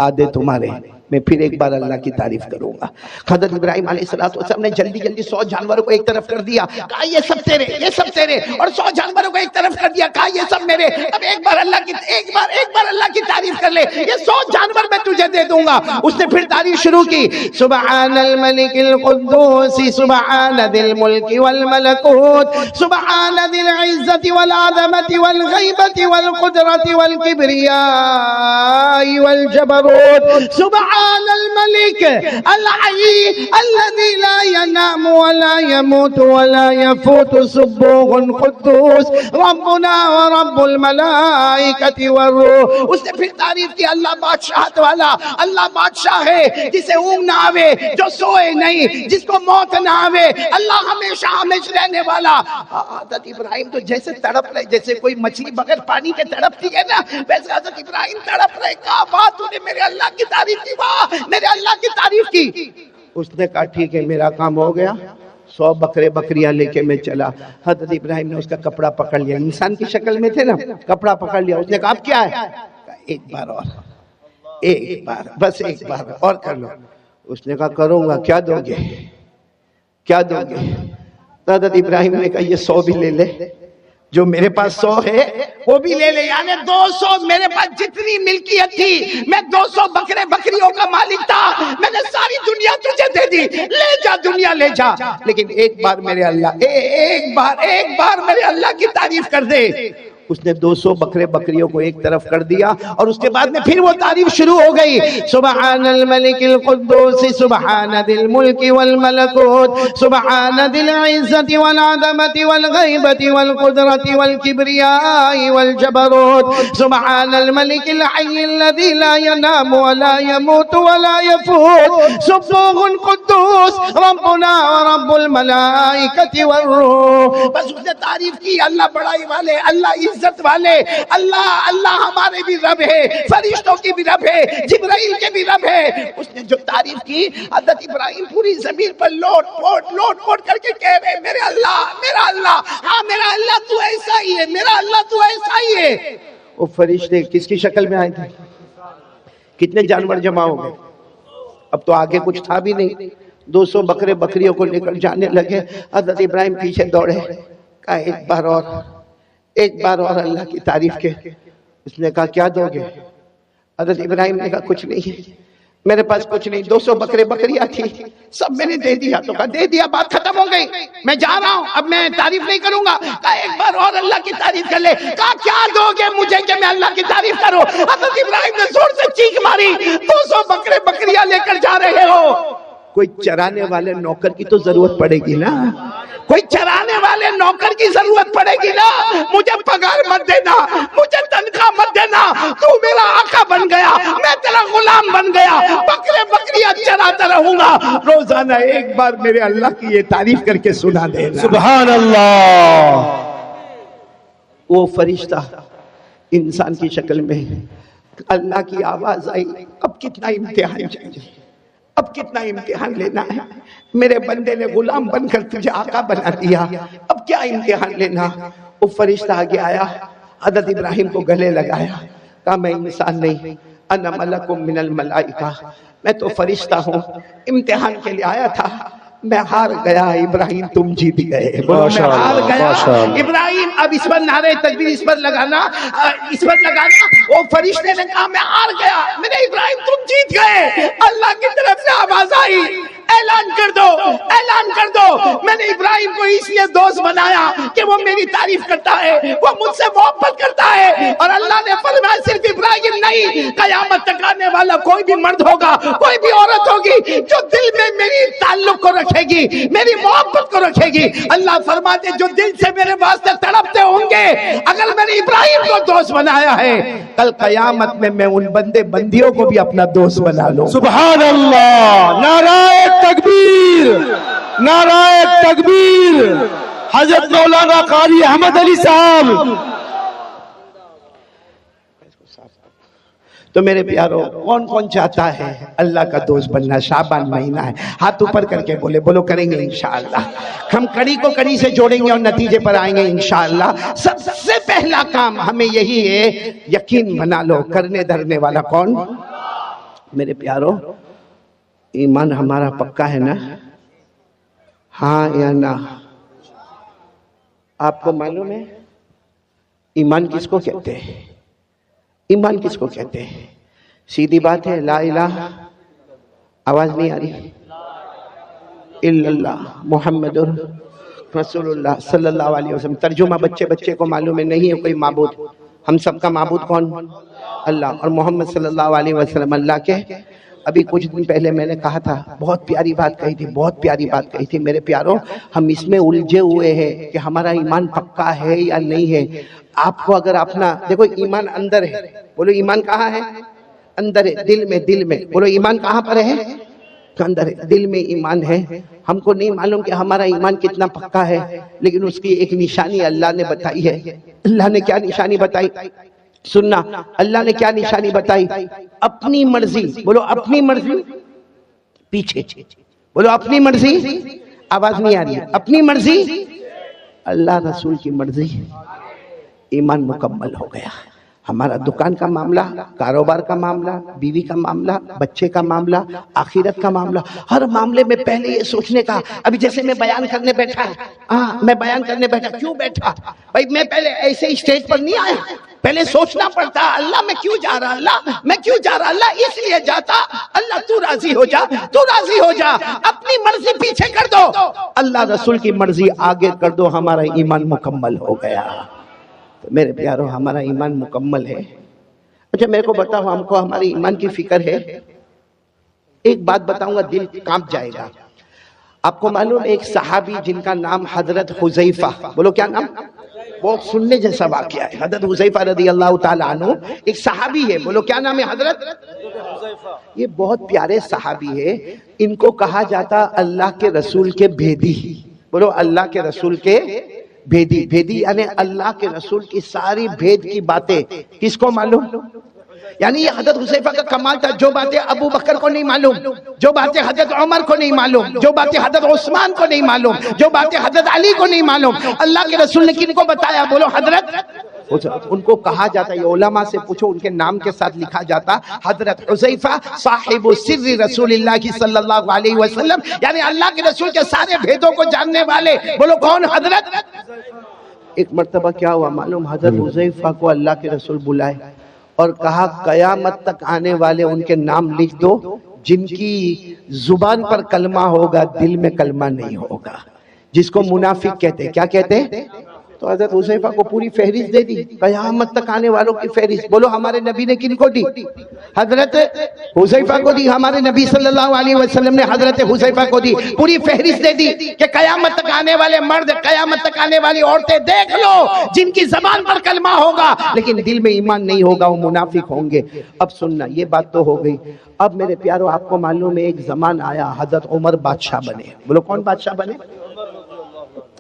آدھے تمہارے. میں پھر ایک بار اللہ کی تعریف کروں گا. حضرت ابراہیم علیہ السلام نے جلدی 100 جانوروں کو ایک طرف کر دیا. کہا یہ سب تیرے اور 100 جانوروں کو ایک طرف کر دیا. کہا یہ سب میرے. اب ایک بار اللہ کی تعریف کر لے، یہ 100 جانور میں تجھے دے دوں گا. اس نے پھر تعریف شروع کی. سبحان الملک القدوس سبحان ذی الملک والملکوت سبحان ذی العزت والعظمت والغیبت والقدرت والکبریاء والجبروت سبحان الملك الحي الذي لا ينام ولا يموت ولا يفوت سبوح قدوس ربنا ورب الملائكة والروح. اس نے پھر تعریف کی اللہ بادشاہت والا، اللہ بادشاہ ہے جسے اونگ نہ آوے، جو سوئے نہیں، جس کو موت نہ آوے، اللہ ہمیشہ رہنے والا. حضرت ابراہیم تو جیسے تڑپ رہے، جیسے کوئی مچھلی بغیر پانی کے تڑپتی ہے نا، ویسے حضرت ابراہیم تڑپ رہے. کہا بات تو نے میرے اللہ کی تعریف کی، میرے اللہ کی تعریف کی. اس نے کہا ٹھیک ہے میرا کام ہو گیا. 100 بکریاں لے کے میں چلا. حضرت ابراہیم نے اس کا کپڑا پکڑ لیا، انسان کی شکل میں تھے نا، کپڑا پکڑ لیا. اس نے کہا اب کیا ہے؟ ایک بار بس ایک بار اور کر لو. اس نے کہا کروں گا. کیا دو گے؟ حضرت ابراہیم نے کہا یہ 100 بھی لے لے، جو میرے پاس 100 ہے وہ بھی لے لے. یعنی 200 میرے پاس جتنی ملکیت تھی، میں 200 بکریوں کا مالک تھا، میں نے ساری دنیا تجھے دے دی، لے جا دنیا لے جا. لیکن ایک بار میرے اللہ کی تعریف کر دے. اس نے 200 بکریوں کو ایک طرف کر دیا اور اس کے بعد میں پھر وہ تعریف شروع ہو گئی. سبحان الملک القدوس سبحان ذی الملک والملکوت سبحان ذی العزت والعظمت والغیبت والقدرت والکبریاء والجبروت سبحان الملک الحی الذی لا ینام ولا يموت ولا يفوت سبوح قدوس ربنا ورب الملائکة والروح. بس اس نے تعریف کی. اللہ بڑائی والے، اللہ عزت والے، اللہ ہمارے بھی رب ہے، فرشتوں کی بھی رب ہے، جبرائیل کے بھی رب ہے. اس نے جو تعریف کی، حضرت ابراہیم پوری زمین پر لوٹ پوٹ کر کے کہہ رہے میرا اللہ، ہاں میرا اللہ تو ایسا ہی ہے، میرا اللہ تو ایسا ہی ہے. وہ فرشتے کس کی شکل میں آئے تھے؟ کتنے جانور جمع ہو گئے؟ اب تو آگے کچھ تھا بھی نہیں. 200 بکریوں کو لے کر جانے لگے. حضرت ابراہیم پیچھے دوڑے. کہا ایک بار اور اللہ کی تعریف کے. اس نے کہا کیا دو گے؟ حضرت ابراہیم نے کہا کچھ نہیں، میرے پاس کچھ نہیں. 200 بکریاں تھی، سب میں نے دے دیا. تو کہا دے دیا، بات ختم ہو گئی، میں جا رہا ہوں، اب میں تعریف نہیں کروں گا. کہا ایک بار اور اللہ کی تعریف کر لے. کہا کیا دو گے مجھے کہ میں اللہ کی تعریف کروں؟ حضرت ابراہیم نے زور سے چیخ ماری. 200 بکریاں لے کر جا رہے ہو. کوئی چرانے والے نوکر کی تو ضرورت پڑے گی نا، کوئی چرانے والے نوکر نوکر کی ضرورت پڑے گی نا، مجھے پگار مت دینا، مجھے تنخواہ مت دینا، تو میرا آقا بن گیا، میں تیرا غلام بن گیا، بکرے بکریاں چراتا رہوں گا۔ روزانہ ایک بار میرے اللہ کی یہ تعریف کر کے سنا دینا۔
سبحان اللہ۔
وہ فرشتہ انسان کی شکل میں، اللہ کی آواز آئی، اب کتنا امتحان چاہیے، اب کتنا امتحان لینا ہے، میرے بندے نے غلام بن کر تجھے آقا بنا دیا، اب کیا امتحان لینا۔ وہ فرشتہ آگے آیا، حضرت ابراہیم کو گلے لگایا، کہا میں انسان نہیں، انا ملک من الملائکہ، میں تو فرشتہ ہوں، امتحان کے لیے آیا تھا، میں ہار گیا، ابراہیم تم جیت گئے۔ بولو میں ہار گیا ابراہیم۔ اب اس پر نعرہ تکبیر اس پر لگانا، اس پر لگانا۔ وہ فرشتے نے کہا میں ہار گیا، میرے ابراہیم تم جیت گئے۔ اللہ کی طرف سے آواز آئی، اعلان کر دو، اعلان کر دو، میں نے ابراہیم کو اس لیے دوست بنایا کہ وہ میری تعریف کرتا ہے، وہ مجھ سے محبت کرتا ہے۔ اور اللہ نے فرمایا صرف ابراہیم نہیں، قیامت تک آنے والا کوئی بھی مرد ہوگا، کوئی بھی عورت ہوگی جو دل میں میری تعلق کو رکھے گی، میری محبت کو رکھے گی۔ اللہ فرماتے جو دل سے میرے واسطے تڑپتے ہوں گے، اگر میں نے ابراہیم کو دوست بنایا ہے، کل قیامت میں میں ان بندے بندیوں کو بھی اپنا دوست بنا لوں۔
سبحان اللہ۔ نعرہ تکبیر، نعرہ تکبیر۔ حضرت مولانا قاری احمد علی صاحب۔
تو میرے پیارو، کون کون چاہتا ہے اللہ کا دوست بننا؟ شعبان مہینہ ہے، ہاتھ اوپر کر کے بولے، بولو کریں گے انشاءاللہ۔ ہم کڑی کو کڑی سے جوڑیں گے اور نتیجے پر آئیں گے انشاءاللہ۔ سب سے پہلا کام ہمیں یہی ہے، یقین بنا لو، کرنے دھرنے والا کون؟ میرے پیارو، ایمان ہمارا پکا ہے نا؟ ہاں یا نہ؟ آپ کو معلوم ہے ایمان کس کو کہتے ہیں؟ ایمان کس کو کہتے ہیں؟ سیدھی بات ہے، لا الہ، آواز نہیں آ رہی، الا اللہ محمد رسول اللہ صلی اللہ علیہ وسلم۔ ترجمہ بچے کو معلوم ہے، نہیں ہے کوئی معبود، ہم سب کا معبود کون؟ اللہ، اور محمد صلی اللہ علیہ وسلم اللہ کے۔ ابھی کچھ دن پہلے میں نے کہا تھا، بہت پیاری بات کہی تھی، بہت پیاری بات کہی تھی میرے پیاروں، ہم اس میں الجھے ہوئے ہیں کہ ہمارا ایمان پکا ہے یا نہیں ہے۔ آپ کو اگر اپنا دیکھو، ایمان اندر ہے، بولو ایمان کہاں ہے؟ اندر ہے، دل میں، دل میں، بولو ایمان کہاں پر ہے؟ اندر ہے، دل میں ایمان ہے۔ ہم کو نہیں معلوم کہ ہمارا ایمان کتنا پکا ہے، لیکن اس کی ایک نشانی اللہ نے بتائی ہے۔ اللہ نے کیا نشانی بتائی؟ سننا، اللہ نے کیا نشانی بتائی؟ اپنی مرضی، بولو اپنی مرضی، پیچھے بولو اپنی مرضی، آواز نہیں آ رہی، اپنی مرضی، اللہ رسول کی مرضی، ایمان مکمل ہو گیا۔ ہمارا دکان کا معاملہ، کاروبار کا معاملہ، بیوی کا معاملہ، بچے کا معاملہ، آخرت کا معاملہ، ہر معاملے میں پہلے یہ سوچنے کا۔ ابھی جیسے میں بیان کرنے بیٹھا، میں بیان کرنے بیٹھا، کیوں بیٹھا بھائی؟ میں پہلے ایسے اسٹیج پر نہیں آیا، پہلے سوچنا پڑتا، اللہ میں کیوں جا رہا، اللہ میں کیوں جا رہا، اللہ اس لیے جاتا، اللہ تو راضی ہو جا، تو راضی ہو جا، اپنی مرضی پیچھے کر دو، اللہ رسول کی مرضی آگے کر دو، ہمارا ایمان مکمل ہو گیا۔ تو میرے پیارو، ہمارا ایمان مکمل ہے۔ اچھا میرے کو بتاؤ، ہم کو ہمارے ایمان کی فکر ہے؟ ایک بات بتاؤں گا، دل کانپ جائے گا۔ آپ کو معلوم ایک صحابی جن کا نام حضرت حذیفہ، بولو کیا نام؟ بہت سننے جیسا واقعہ ہے۔ حضرت حذیفہ رضی اللہ تعالیٰ عنہ ایک صحابی ہے، بولو کیا نام ہے؟ حضرت یہ بہت پیارے صحابی ہے، ان کو کہا جاتا اللہ کے رسول کے بھیدی، بولو اللہ کے رسول کے بھیدی۔ بھیدی یعنی اللہ کے رسول کی ساری بھید کی باتیں کس کو معلوم؟ یعنی یہ حضرت حذیفہ کا کمال تھا، جو باتیں ابو بکر کو نہیں معلوم، جو باتیں حضرت عمر کو نہیں معلوم، جو باتیں حضرت عثمان کو نہیں معلوم، جو باتیں حضرت علی کو نہیں معلوم، اللہ کے رسول نے کن کو بتایا؟ بولو حضرت۔ ان کو کہا جاتا، یہ علماء سے پوچھو، ان کے نام کے ساتھ لکھا جاتا حضرت حذیفہ صاحب سر رسول اللہ صلی اللہ علیہ وسلم، یعنی اللہ کے رسول کے سارے بھیدوں کو جاننے والے۔ بولو کون؟ حضرت۔ ایک مرتبہ کیا ہوا معلوم؟ حضرت حذیفہ کو اللہ کے رسول بلائے اور کہا قیامت تک آنے والے ان کے نام لکھ دو جن کی زبان پر کلمہ ہوگا، دل میں کلمہ نہیں ہوگا، جس کو منافق کہتے ہیں۔ کیا کہتے ہیں؟ تو حضرت حذیفہ کو پوری فہرست دے دی، قیامت تک آنے والوں کی فہرست۔ بولو ہمارے نبی نے کن کو دی؟ حضرت حذیفہ کو دی۔ ہمارے نبی صلی اللہ علیہ وسلم نے حضرت حذیفہ کو دی، پوری فہرست دے دی کہ قیامت تک آنے والے مرد، قیامت تک آنے والی عورتیں دیکھ لو، جن کی زبان پر کلمہ ہوگا لیکن دل میں ایمان نہیں ہوگا، وہ منافق ہوں گے۔ اب سننا، یہ بات تو ہو گئی۔ اب میرے پیارو آپ کو معلوم ہے ایک زمان آیا حضرت عمر بادشاہ بنے۔ بولو کون بادشاہ بنے؟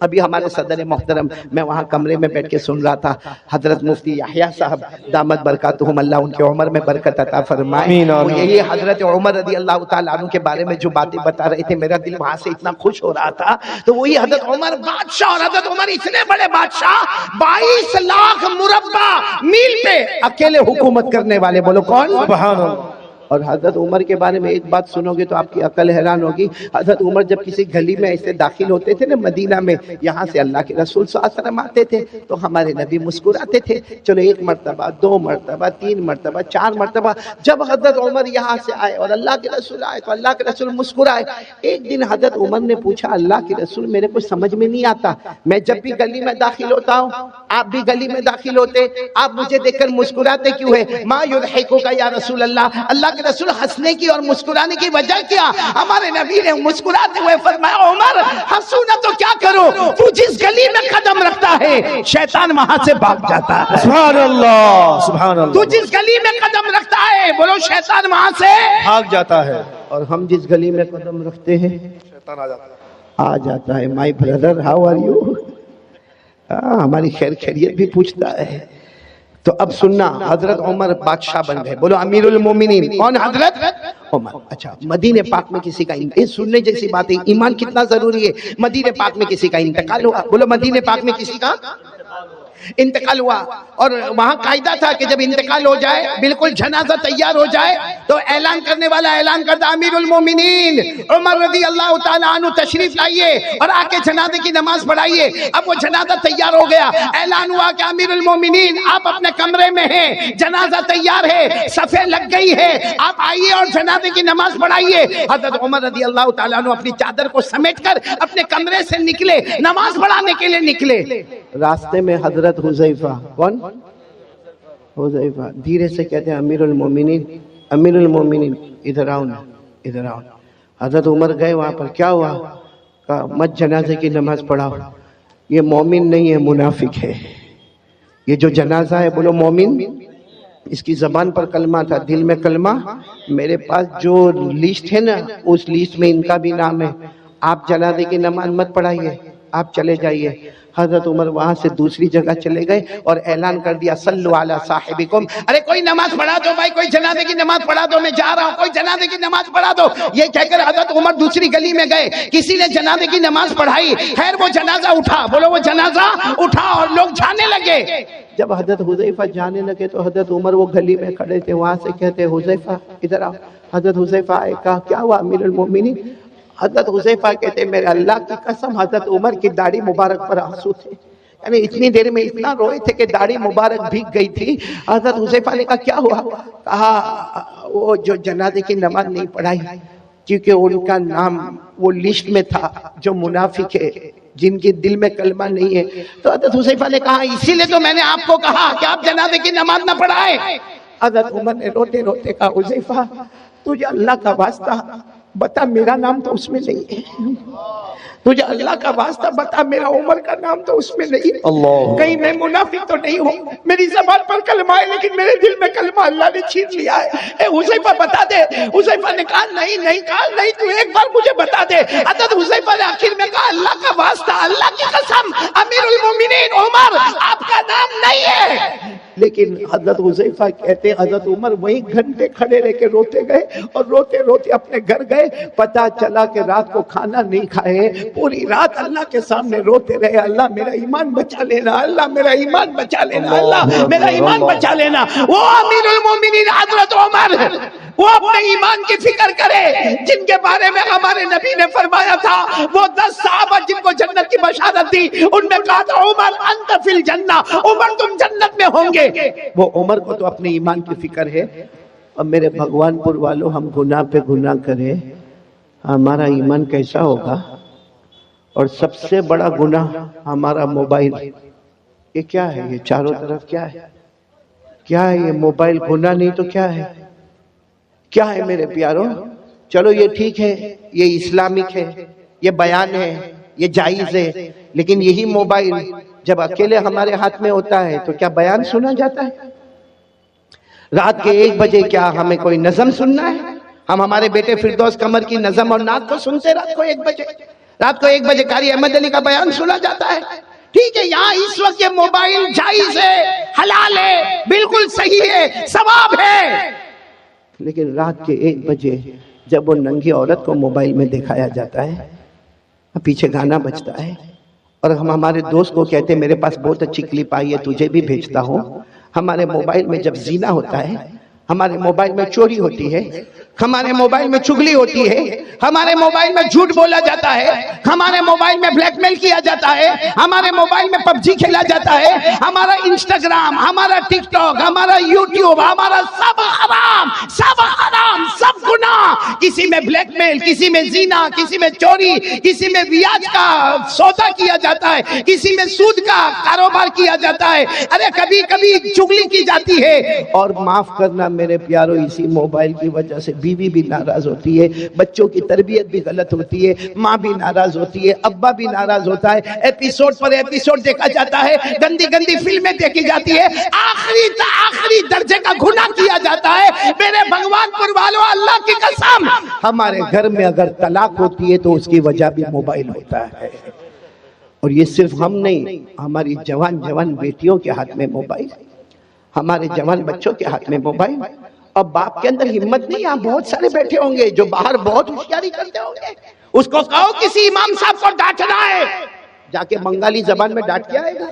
ابھی ہمارے صدر محترم، میں وہاں کمرے میں بیٹھ کے سن رہا تھا، حضرت مفتی یحییٰ صاحب دامت برکاتہم، اللہ ان کے عمر میں برکت عطا فرمائے، وہ یہی حضرت عمر رضی اللہ تعالیٰ عنہ کے بارے میں جو باتیں بتا رہے تھے، میرا دل وہاں سے اتنا خوش ہو رہا تھا۔ تو وہی حضرت عمر بادشاہ، اور حضرت عمر اتنے بڑے بادشاہ 22 لاکھ مربع میل پہ اکیلے حکومت کرنے والے۔ بولو کون؟ سبحان اللہ۔ اور حضرت عمر کے بارے میں ایک بات سنو گے تو آپ کی عقل حیران ہوگی۔ حضرت عمر جب کسی گلی میں ایسے داخل ہوتے تھے نا مدینہ میں، یہاں سے اللہ کے رسول صلی اللہ علیہ وسلم آتے تھے تو ہمارے نبی مسکراتے تھے، چلو 1 مرتبہ 2 مرتبہ 3 مرتبہ 4 مرتبہ۔ جب حضرت عمر یہاں سے آئے اور اللہ کے رسول آئے تو اللہ کے رسول مسکرائے۔ ایک دن حضرت عمر نے پوچھا، اللہ کے رسول میرے کو سمجھ میں نہیں آتا، میں جب بھی گلی میں داخل ہوتا ہوں، آپ بھی گلی میں داخل ہوتے، آپ مجھے دیکھ کر مسکراتے کیوں ہے؟ ما یضحکک یا رسول اللہ، اللہ کے رسول ہنسنے کی اور مسکرانے کی وجہ کیا؟ ہمارے نبی نے مسکراتے ہوئے فرمایا، عمر ہنسوں نہ تو کیا کروں، تو جس گلی میں قدم رکھتا ہے شیطان وہاں سے بھاگ جاتا ہے۔
سبحان اللہ، سبحان اللہ۔
تو جس گلی میں قدم رکھتا ہے، بولو شیطان وہاں سے
بھاگ جاتا ہے،
اور ہم جس گلی میں قدم رکھتے ہیں
شیطان آ جاتا ہے۔
My brother how are you, ہماری خیر خیریت بھی پوچھتا ہے۔ تو اب سننا، حضرت عمر بادشاہ بن گئے۔ بولو امیر المومنین کون؟ حضرت عمر۔ اچھا، مدینہ پاک میں کسی کا سننے جیسی بات ہے، ایمان کتنا ضروری ہے۔ مدینہ پاک میں کسی کا انتقال ہوا، بولو مدینہ پاک میں کسی کا انتقال ہوا، اور وہاں قاعدہ تھا کہ جب انتقال ہو جائے، بالکل جنازہ تیار ہو جائے تو اعلان کرنے والا اعلان کرتا، امیر المومنین عمر رضی اللہ تعالیٰ عنہ تشریف لائیے اور آ کے جنازے کی نماز پڑھائیے۔ اب وہ جنازہ تیار ہو گیا، اعلان ہوا کہ امیر المومنین آپ اپنے کمرے میں ہیں، جنازہ تیار ہے، صفیں لگ گئی ہے، آپ آئیے اور جنازے کی نماز پڑھائیے۔ حضرت عمر رضی اللہ تعالیٰ عنہ اپنی چادر کو سمیٹ کر اپنے کمرے سے نکلے، نماز پڑھانے کے لیے نکلے۔ راستے میں حضرت حذیفہ، کون؟ حذیفہ دھیرے سے کہتے ہیں، امیر المومنین، امیر المومنین ادھر آؤ نا، ادھر آؤ۔ حضرت عمر گئے وہاں پر، کیا ہوا؟ کہا مت جنازے کی نماز پڑھاؤ، یہ مومن نہیں ہے، منافق ہے۔ یہ جو جنازہ ہے، بولو مومن، اس کی زبان پر کلمہ تھا، دل میں کلمہ۔ میرے پاس جو لسٹ ہے نا، اس لسٹ میں ان کا بھی نام ہے۔ آپ جنازے کی نماز مت پڑھائیے، آپ چلے جائیے۔ حضرت عمر وہاں سے دوسری جگہ چلے گئے اور اعلان کر دیا، صلو علی صاحبکم، ارے کوئی نماز پڑھا دو بھائی، کوئی جنازے کی نماز پڑھا دو، میں جا رہا ہوں، کوئی جنازے کی نماز پڑھا دو۔ یہ کہہ کر حضرت عمر دوسری گلی میں گئے، کسی نے جنازے کی نماز پڑھائی، خیر وہ جنازہ اٹھا، بولو وہ جنازہ اٹھا، اور لوگ جانے لگے۔ جب حضرت حذیفہ جانے لگے تو حضرت عمر وہ گلی میں کھڑے تھے، وہاں سے کہتے حذیفہ ادھر آؤ۔ حضرت حذیفہ آئے، کہا کیا ہوا امیر المومنین؟ حضرت حذیفہ کہتے میرے اللہ کی قسم، حضرت عمر کی داڑھی مبارک پر آنسو تھے، یعنی اتنی دیر میں اتنا روئے تھے کہ داڑھی مبارک بھیگ گئی تھی۔ حضرت حذیفہ نے کہا کیا ہوا؟ کہا وہ جو جنازے کی نماز نہیں پڑھائی، کیونکہ ان کا نام وہ لسٹ میں تھا جو منافق ہے، جن کے دل میں کلمہ نہیں ہے۔ تو حضرت حذیفہ نے کہا اسی لیے تو میں نے آپ کو کہا کہ آپ جنازے کی نماز نہ پڑھائیں۔ حضرت عمر نے روتے روتے کہا حذیفہ تجھے اللہ کا واسطہ بتا، میرا نام تو اس میں نہیں ہے، تجھے اللہ کا واسطہ بتا، میرا عمر کا نام تو اس میں نہیں ہے، کہیں میں منافق تو نہیں ہوں، میری زبان پر کلمہ ہے لیکن میرے دل میں کلمہ اللہ نے چھین لیا ہے، اے حذیفہ بتا دے۔ حذیفہ نے کہا نہیں، کہا نہیں، تو ایک بار مجھے بتا دے۔ حضرت حذیفہ نے آخر میں کہا اللہ کا واسطہ، اللہ کی قسم، امیر المومنین عمر آپ کا نام نہیں ہے۔ لیکن حضرت حذیفہ کہتے حضرت عمر وہیں گھنٹے کھڑے رہ کے روتے گئے اور روتے روتے اپنے گھر گئے۔ پتا چلا کہ رات کو کھانا نہیں کھائے، پوری رات اللہ کے سامنے روتے رہے، اللہ میرا ایمان بچا لینا، اللہ میرا ایمان بچا لینا، اللہ میرا ایمان بچا لینا۔ وہ امیر المومنین حضرت عمر، وہ اپنے ایمان کی فکر کرے جن کے بارے میں ہمارے نبی نے فرمایا تھا، وہ 10 صحابہ جن کو جنت کی بشارت دی، ان میں کہا تھا عمر انت فی الجنہ، عمر تم جنت میں ہوں گے۔ وہ عمر کو تو اپنے ایمان کی فکر ہے۔ اور میرے بھگوان پور والوں، ہم گناہ پہ گناہ کریں، ہمارا ایمان کیسا ہوگا؟ اور سب سے بڑا گناہ ہمارا موبائل، یہ کیا ہے؟ یہ چاروں طرف کیا ہے؟ کیا ہے یہ موبائل؟ گناہ نہیں تو کیا ہے؟ کیا ہے میرے پیاروں؟ چلو یہ ٹھیک ہے، یہ اسلامک ہے، یہ بیان ہے، یہ جائز ہے، لیکن یہی موبائل جب اکیلے ہمارے ہاتھ میں ہوتا ہے تو کیا بیان سنا جاتا ہے؟ رات کے 1 بجے کیا ہمیں کوئی نظم سننا ہے؟ ہم ہمارے بیٹے فردوس قمر کی نظم اور نعت کو سنتے رات کو 1 بجے؟ رات کو 1 بجے قاری احمد علی کا بیان سنا جاتا ہے؟ ٹھیک ہے، یہاں اس وقت یہ موبائل جائز ہے، حلال ہے، بالکل صحیح ہے، ثواب ہے، لیکن رات کے 1 بجے جب وہ ننگی عورت کو موبائل میں دکھایا جاتا ہے، پیچھے گانا بجتا ہے، اور ہم ہمارے دوست کو کہتے ہیں میرے پاس بہت اچھی کلپ آئی ہے تجھے بھی بھیجتا ہوں، ہمارے موبائل میں جب زنا ہوتا ہے، ہمارے موبائل میں چوری ہوتی ہے، ہمارے موبائل میں چغلی ہوتی ہے، ہمارے موبائل میں جھوٹ بولا جاتا ہے، ہمارے موبائل میں بلیک میل کیا جاتا ہے، ہمارے موبائل میں PUBG کھیلا جاتا ہے، ہمارا انسٹاگرام، ہمارا ٹک ٹاک، ہمارا یوٹیوب، ہمارا سب حرام، سب حرام، سب گناہ، کسی میں بلیک میل، کسی میں زنا، کسی میں چوری، کسی میں بیاج کا سودا کیا جاتا ہے، کسی میں سود کا کاروبار کیا جاتا ہے، ارے کبھی کبھی چغلی کی جاتی ہے، اور معاف کرنا میرے پیارو اسی موبائل کی وجہ سے بیوی بھی ناراض ہوتی ہے، بچوں کی تربیت بھی غلط ہوتی ہے، ماں بھی ناراض ہوتی ہے، ابا بھی ناراض ہوتا ہے، ایپیسوڈ پر ایپیسوڈ دیکھا جاتا ہے، گندی گندی فلمیں دیکھی جاتی ہے، آخری درجے کا گناہ کیا جاتا ہے۔ میرے بھگوان پر والو، اللہ کی قسم، ہمارے گھر میں اگر طلاق ہوتی ہے تو اس کی وجہ بھی موبائل ہوتا ہے، اور یہ صرف ہم نہیں، ہماری جوان بیٹیوں کے ہاتھ میں موبائل، ہمارے جوان بچوں کے ہاتھ میں موبائل، اور باپ کے اندر ہمت نہیں۔ یہاں بہت سارے بیٹھے ہوں گے جو باہر بہت ہوشیاری کرتے ہوں گے، اس کو کہو کسی امام صاحب کو ڈانٹنا ہے، جا کے بنگالی زبان میں ڈانٹ کے آئے گا،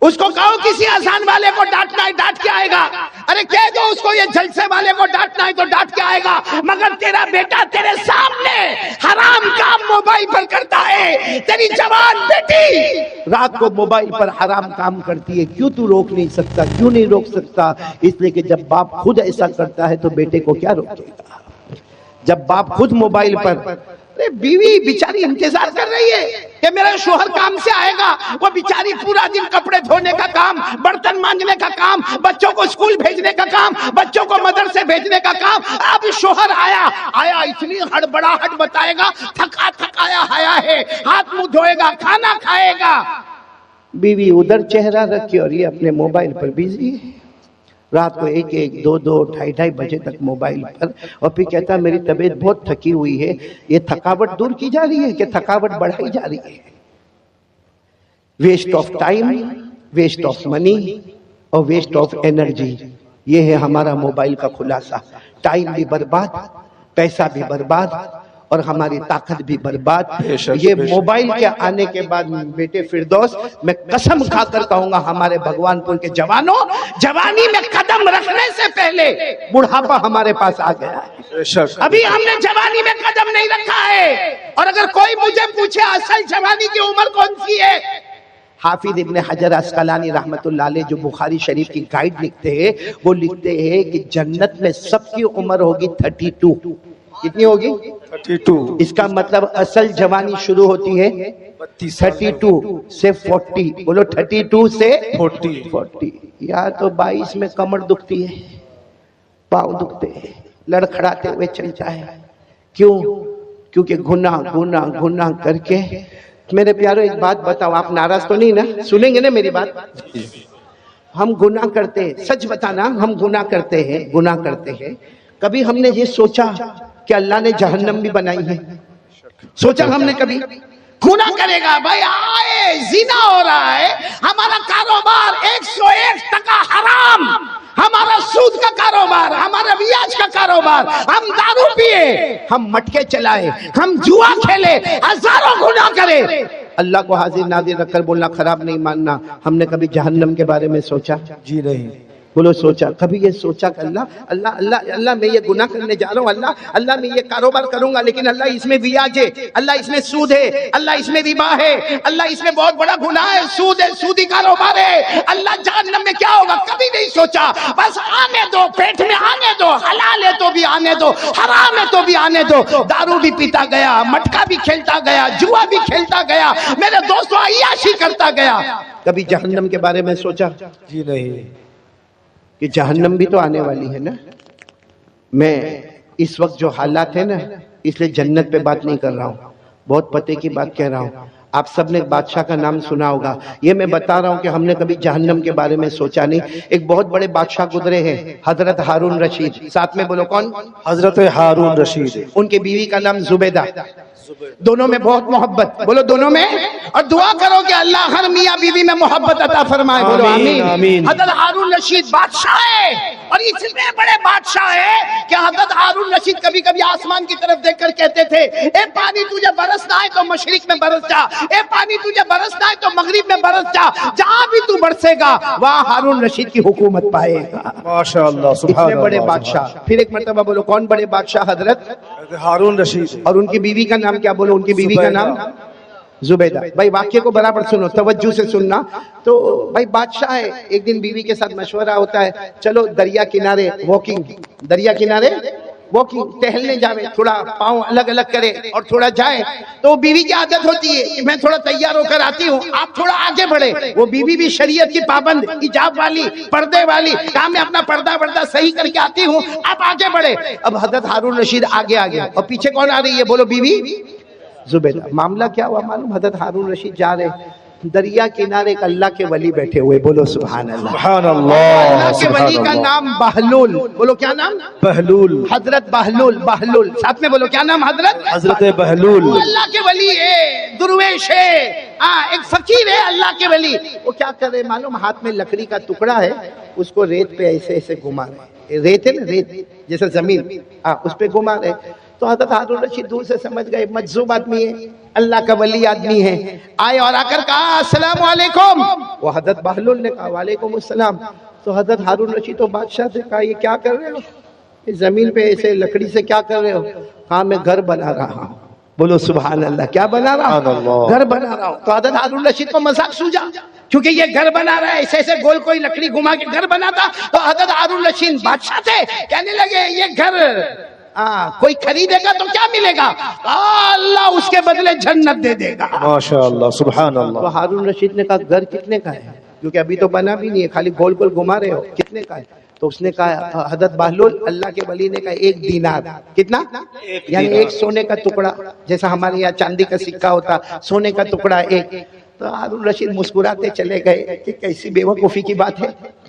اس کو کہو کسی اذان والے کو ڈانٹنا ہے، ڈانٹ کے آئے گا، ارے کہہ دو اس کو یہ جلسے والے کو ڈانٹنا ہے تو ڈانٹ کے آئے گا، مگر تیرا بیٹا تیرے سامنے حرام کام موبائل پر کرتا ہے، تیری جوان بیٹی رات کو موبائل پر حرام کام کرتی ہے، کیوں تو روک نہیں سکتا؟ کیوں نہیں روک سکتا؟ اس لیے کہ جب باپ خود ایسا کرتا ہے تو بیٹے کو کیا روکے گا؟ جب باپ خود موبائل پر، بیوی بیچاری انتظار کر رہی ہے کہ میرا شوہر کام سے آئے گا، وہ بیچاری پورا دن کپڑے دھونے کا کام، برتن مانجنے کا کام، بچوں کو اسکول بھیجنے کا کام، بچوں کو مدرسے بھیجنے کا کام، اب شوہر آیا اتنی ہڑبڑاہٹ بتائے گا، تھکایا آیا ہے، ہاتھ منہ دھوئے گا، کھانا کھائے گا، بیوی ادھر چہرہ رکھی اور یہ اپنے موبائل پر بیزی ہے، رات کو 1 2 2 بجے تک موبائل پر، اور پھر کہتا میری طبیعت بہت تھکی ہوئی ہے۔ یہ تھکاوٹ دور کی جا رہی ہے کہ تھکاوٹ بڑھائی جا رہی ہے؟ Waste of time, waste of money اور ویسٹ آف انرجی، یہ ہے ہمارا موبائل کا خلاصہ۔ ٹائم بھی برباد، پیسہ بھی برباد، اور ہماری طاقت بھی برباد۔ یہ موبائل کے آنے کے بعد بیٹے فردوس، میں قسم کھا کر کہوں گا ہمارے بھگوان پور کے جوانوں، جوانی میں قدم رکھنے سے پہلے بڑھاپا ہمارے پاس آ گیا ہے، ابھی ہم نے جوانی میں قدم نہیں رکھا ہے، اور اگر کوئی مجھے پوچھے اصل جوانی کی عمر کون سی ہے، حافظ ابن حجر عسقلانی رحمت اللہ علیہ جو بخاری شریف کی گائیڈ لکھتے ہیں، وہ لکھتے ہیں کہ جنت میں سب کی عمر ہوگی 32۔ کتنی ہوگی؟ 32۔ اس کا مطلب اصل جوانی شروع ہوتی ہے 32 سے 40، بولو 32 سے 40۔ یا تو 22 میں کمر دکھتی ہے، پاؤں دکھتے ہیں، لڑکھڑاتے ہوئے چلتا ہے، کیوں؟ کیونکہ گناہ کر کے۔ میرے پیارو ایک بات بتاؤ، آپ ناراض تو نہیں نا؟ سنیں گے نا میری بات؟ ہم گناہ کرتے ہیں، سچ بتانا، ہم گناہ کرتے ہیں، کبھی ہم نے یہ سوچا کہ اللہ نے جہنم بھی بنائی ہے؟ سوچا ہم نے کبھی؟ گناہ کرے گا بھائی، آئے زنا ہو رہا ہے، ہمارا کاروبار 101% حرام، ہمارا سود کا کاروبار، ہمارا بیاج کا کاروبار، ہم دارو پیے، ہم مٹکے چلائے، ہم جوا کھیلے، ہزاروں گناہ کرے، اللہ کو حاضر ناظر رکھ کر بولنا خراب نہیں ماننا۔ ہم نے کبھی جہنم کے بارے میں سوچا؟
جی نہیں۔
بولو سوچا؟ کبھی یہ سوچا کہ اللہ میں یہ گناہ کرنے جا رہا ہوں، اللہ میں یہ کاروبار کروں گا، لیکن اللہ اس میں بیاج ہے، اللہ اس میں سود ہے، اللہ اس میں ربا ہے، اللہ اس میں بہت بڑا گناہ ہے، سود ہے، سودی کاروبار ہے، اللہ جہنم میں کیا ہوگا؟ کبھی نہیں سوچا۔ بس آنے دو، پیٹ میں آنے دو، حلال ہے تو بھی آنے دو، حرام ہے تو بھی آنے دو، دارو بھی پیتا گیا، مٹکا بھی کھیلتا گیا، جوا بھی کھیلتا گیا، میرے دوستوں عیاشی کرتا گیا، کبھی جہنم کے بارے میں سوچا
جی نہیں.
کہ جہنم بھی تو آنے والی ہے نا. میں اس وقت جو حالات ہیں نا اس لیے جنت پہ بات نہیں کر رہا ہوں, بہت پتے کی بات کہہ رہا ہوں. آپ سب نے بادشاہ کا نام سنا ہوگا, یہ میں بتا رہا ہوں کہ ہم نے کبھی جہنم کے بارے میں سوچا نہیں. ایک بہت بڑے بادشاہ گزرے ہیں, حضرت ہارون رشید. ساتھ میں بولو کون؟
حضرت ہارون رشید.
ان کی بیوی کا نام زبیدہ. دونوں میں بہت محبت, بولو دونوں میں. اور دعا کرو کہ اللہ ہر میاں بیوی میں محبت عطا فرمائے, بولو
آمین,
آمین.
آمین.
حضرت ہارون رشید بادشاہ ہے, اور اتنے بڑے بادشاہ ہے کہ حضرت ہارون رشید کبھی کبھی آسمان کی طرف دیکھ کر کہتے تھے, اے پانی تجھے برسنا ہے تو مشرق میں برس جا, اے پانی تجھے برسنا ہے تو مغرب میں برس جا, جہاں بھی تو برسے گا وہاں ہارون رشید کی حکومت پائے گا.
ماشاءاللہ, سبحان
اتنے بڑے
اللہ.
بادشاہ. پھر ایک مرتبہ بولو کون بڑے بادشاہ؟ حضرت
ہارون رشید.
اور ان کی بیوی کا نام کیا؟ بولو ان کی بیوی کا نام زبیدہ. بھائی واقعے کو برابر سنو, توجہ سے سننا. تو بھائی بادشاہ ہے, ایک دن بیوی کے ساتھ مشورہ ہوتا ہے, چلو دریا کنارے واکنگ, دریا کنارے واکنگ, ٹہلنے جاوے, تھوڑا پاؤں الگ الگ کرے اور تھوڑا جائے. تو بیوی کی عادت ہوتی ہے کہ میں تھوڑا تیار ہو کر آتی ہوں, آپ تھوڑا آگے بڑھے. وہ بیوی بھی شریعت کی پابند, حجاب والی, پردے والی, کہا میں اپنا پردہ صحیح کر کے آتی ہوں, آپ آگے بڑھے. اب حضرت ہارون رشید آگے آگے, اور پیچھے کون آ رہی ہے؟ بولو بیوی زبیدہ. معاملہ کیا ہوا معلوم؟ حضرت ہارون رشید جا رہے, دریا کنارے ایک اللہ کے ولی بیٹھے ہوئے, بولو سبحان اللہ.
سبحان اللہ.
اللہ کے
سبحان
ولی کا
اللہ.
نام بہلول, بولو کیا نام؟
بہلول.
حضرت بہلول. بہلول ساتھ میں بولو کیا نام؟
حضرت بہلول.
وہ اللہ کے ولی ہے, درویش ہے, ایک فقیر ہے اللہ کے ولی. وہ کیا کر رہے معلوم؟ ہاتھ میں لکڑی کا ٹکڑا ہے, اس کو ریت پہ ایسے ایسے گھما رہے. ریت ہے نا, ریت جیسے زمین, اس پہ گھما رہے. تو حضرت ہارون رشید دور سے سمجھ گئے مجذوب آدمی ہے, اللہ کا ولی آدمی ہے. آئے اور آ کر کہا السلام علیکم. وہ حضرت بہلول نے کہا وعلیکم السلام. تو حضرت ہارون رشید تو بادشاہ سے کہا یہ کیا کر رہے ہو, اس زمین پہ ایسے لکڑی سے کیا کر رہے ہو؟ کہا میں گھر بنا رہا ہوں. بولو سبحان اللہ. کیا بنا رہا ہوں؟ گھر بنا رہا ہوں. تو حضرت ہارون رشید کو مذاق سوجا, کیونکہ یہ گھر بنا رہا ہے, ایسے ایسے گول کوئی لکڑی گھما کے گھر بناتا. تو حضرت ہارون رشید بادشاہ تھے, کہنے لگے یہ گھر کوئی خریدے گا تو کیا ملے گا؟ اللہ اس کے بدلے جنت دے دے گا.
ماشاءاللہ, سبحان اللہ.
تو ہارون رشید نے کہا گھر کتنے کا ہے؟ کیونکہ ابھی تو بنا بھی نہیں ہے, خالی گول گول گھما رہے ہو, کتنے کا ہے؟ تو اس نے کہا, حضرت بہلول اللہ کے ولی نے کہا 1 دینار. کتنا؟ یعنی ایک سونے کا ٹکڑا, جیسا ہمارے یہاں چاندی کا سکہ ہوتا, سونے کا ٹکڑا ایک. تو ہارون رشید مسکراتے چلے گئے کہ کیسی بیوقوفی کی بات ہے,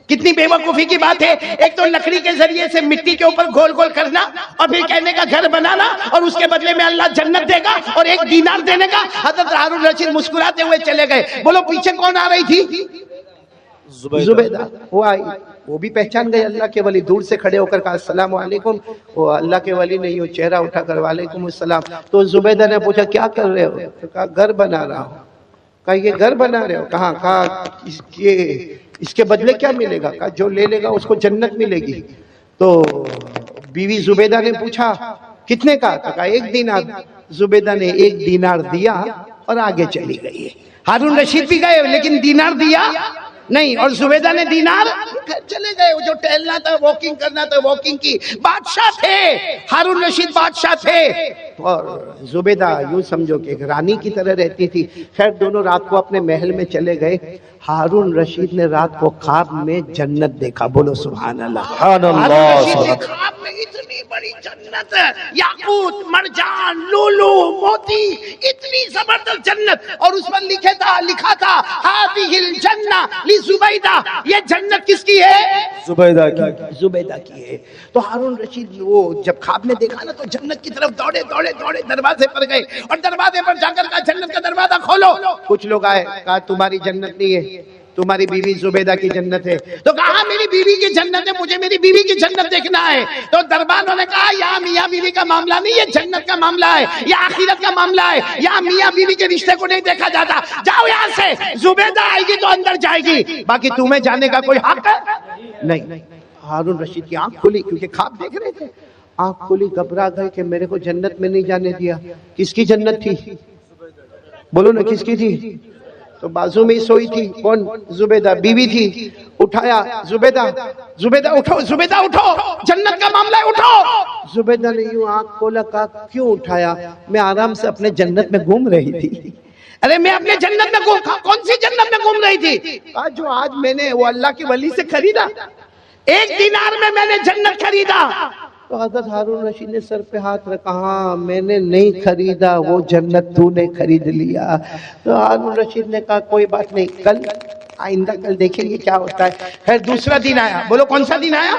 کتنی بیوقوفی کی بات ہے. ایک تو لکڑی کے ذریعے سے مٹی کے اوپر گول گول کرنا, اور پھر کہنے کا گھر بنانا, اور اس کے بدلے میں اللہ جنت دے گا, اور 1 دینار دینے کا. حضرت ہارون رشید مسکراتے ہوئے چلے گئے. بولو پیچھے کون آ رہی تھی؟ زبیدہ. وہ آئی, وہ بھی پہچان گئے اللہ کے ولی, دور سے کھڑے ہو کر کہا السلام علیکم. وہ اللہ کے ولی نے یوں چہرہ اٹھا کر وعلیکم السلام. تو زبیدہ نے پوچھا کیا کر رہے ہو؟ کہا گھر بنا رہا ہوں. کہا یہ گھر بنا رہے ہو؟ کہاں. کہا اس کے بدلے کیا ملے گا؟ کہا جو لے لے گا اس کو جنت ملے گی. تو بیوی زبیدہ نے پوچھا کتنے کا؟ کہا 1 دینار. زبیدہ نے 1 دینار دیا اور آگے چلی گئی. ہارون رشید بھی گئے لیکن دینار دیا نہیں, اور زبیدہ نے دینار چلے گئے. جو ٹہلنا تھا, واکنگ کرنا تھا, واکنگ کی. بادشاہ تھے ہارون رشید, بادشاہ تھے. اور زبیدہ یوں سمجھو کہ ایک رانی کی طرح رہتی تھی. خیر دونوں رات کو اپنے محل میں چلے گئے. ہارون رشید نے رات کو خواب میں جنت دیکھا. بولو سبحان اللہ.
سبحان اللہ.
ہارون رشید نے خواب میں اتنی بڑی جنت, یاقوت, مرجان, لولو, موتی, اتنی زبردست جنت, اور اس پر لکھا تھا ہذہ الجنہ لزبیدہ. یہ جنت کس کی ہے؟
زبیدہ کی.
زبیدہ کی ہے. تو ہارون رشید وہ جب خواب میں دیکھا نا تو جنت کی طرف دوڑے دروازے پر گئے, اور دروازے پر جا کر کہا جنت کا دروازہ کھولو. کچھ لوگ آئے, کہا تمہاری جنت نہیں ہے, تمہاری بیوی زبیدہ کی جنت ہے. تو کہا میری بیوی کی جنت ہے, مجھے میری بیوی کی جنت دیکھنا ہے. تو دربانوں نے کہا یہاں میاں بیوی کا معاملہ نہیں, یہ جنت کا معاملہ ہے, یہ آخرت کا معاملہ ہے. یہاں میاں بیوی کے رشتے کو نہیں دیکھا جاتا. جاؤ یہاں سے, زبیدہ آئے گی تو اندر جائے گی, باقی تمہیں جانے کا کوئی حق نہیں. ہارون رشید کی آنکھ کھلی, کیونکہ خواب دیکھ رہے تھے. آنکھ کھلی, گھبرا گئے کہ میرے کو جنت میں نہیں جانے دیا. کس کی جنت تھی؟ بولو نا کس کی تھی؟ تو بازو میں ہی سوئی تھی. کون؟ زبیدہ بیوی تھی. اٹھایا, زبیدہ اٹھو, زبیدہ اٹھو, جنت کا معاملہ ہے, اٹھو. زبیدہ نے یوں آنکھ کھولا, کہا کیوں اٹھایا؟ میں آرام سے اپنے جنت میں گھوم رہی تھی. ارے میں اپنے جنت میں کون سی جنت میں گھوم رہی تھی؟ جو آج میں نے وہ اللہ کے ولی سے خریدا، 1 دینار میں میں نے جنت خریدا۔ تو حضرت ہارون رشید نے سر پہ ہاتھ رکھا، ہاں میں نے نہیں خریدا، وہ جنت تو نے خرید لیا۔ تو ہارون رشید نے کہا کوئی بات نہیں، کل آئندہ کل دیکھیں گے کیا ہوتا ہے۔ پھر دوسرا دن آیا، بولو کون سا دن آیا؟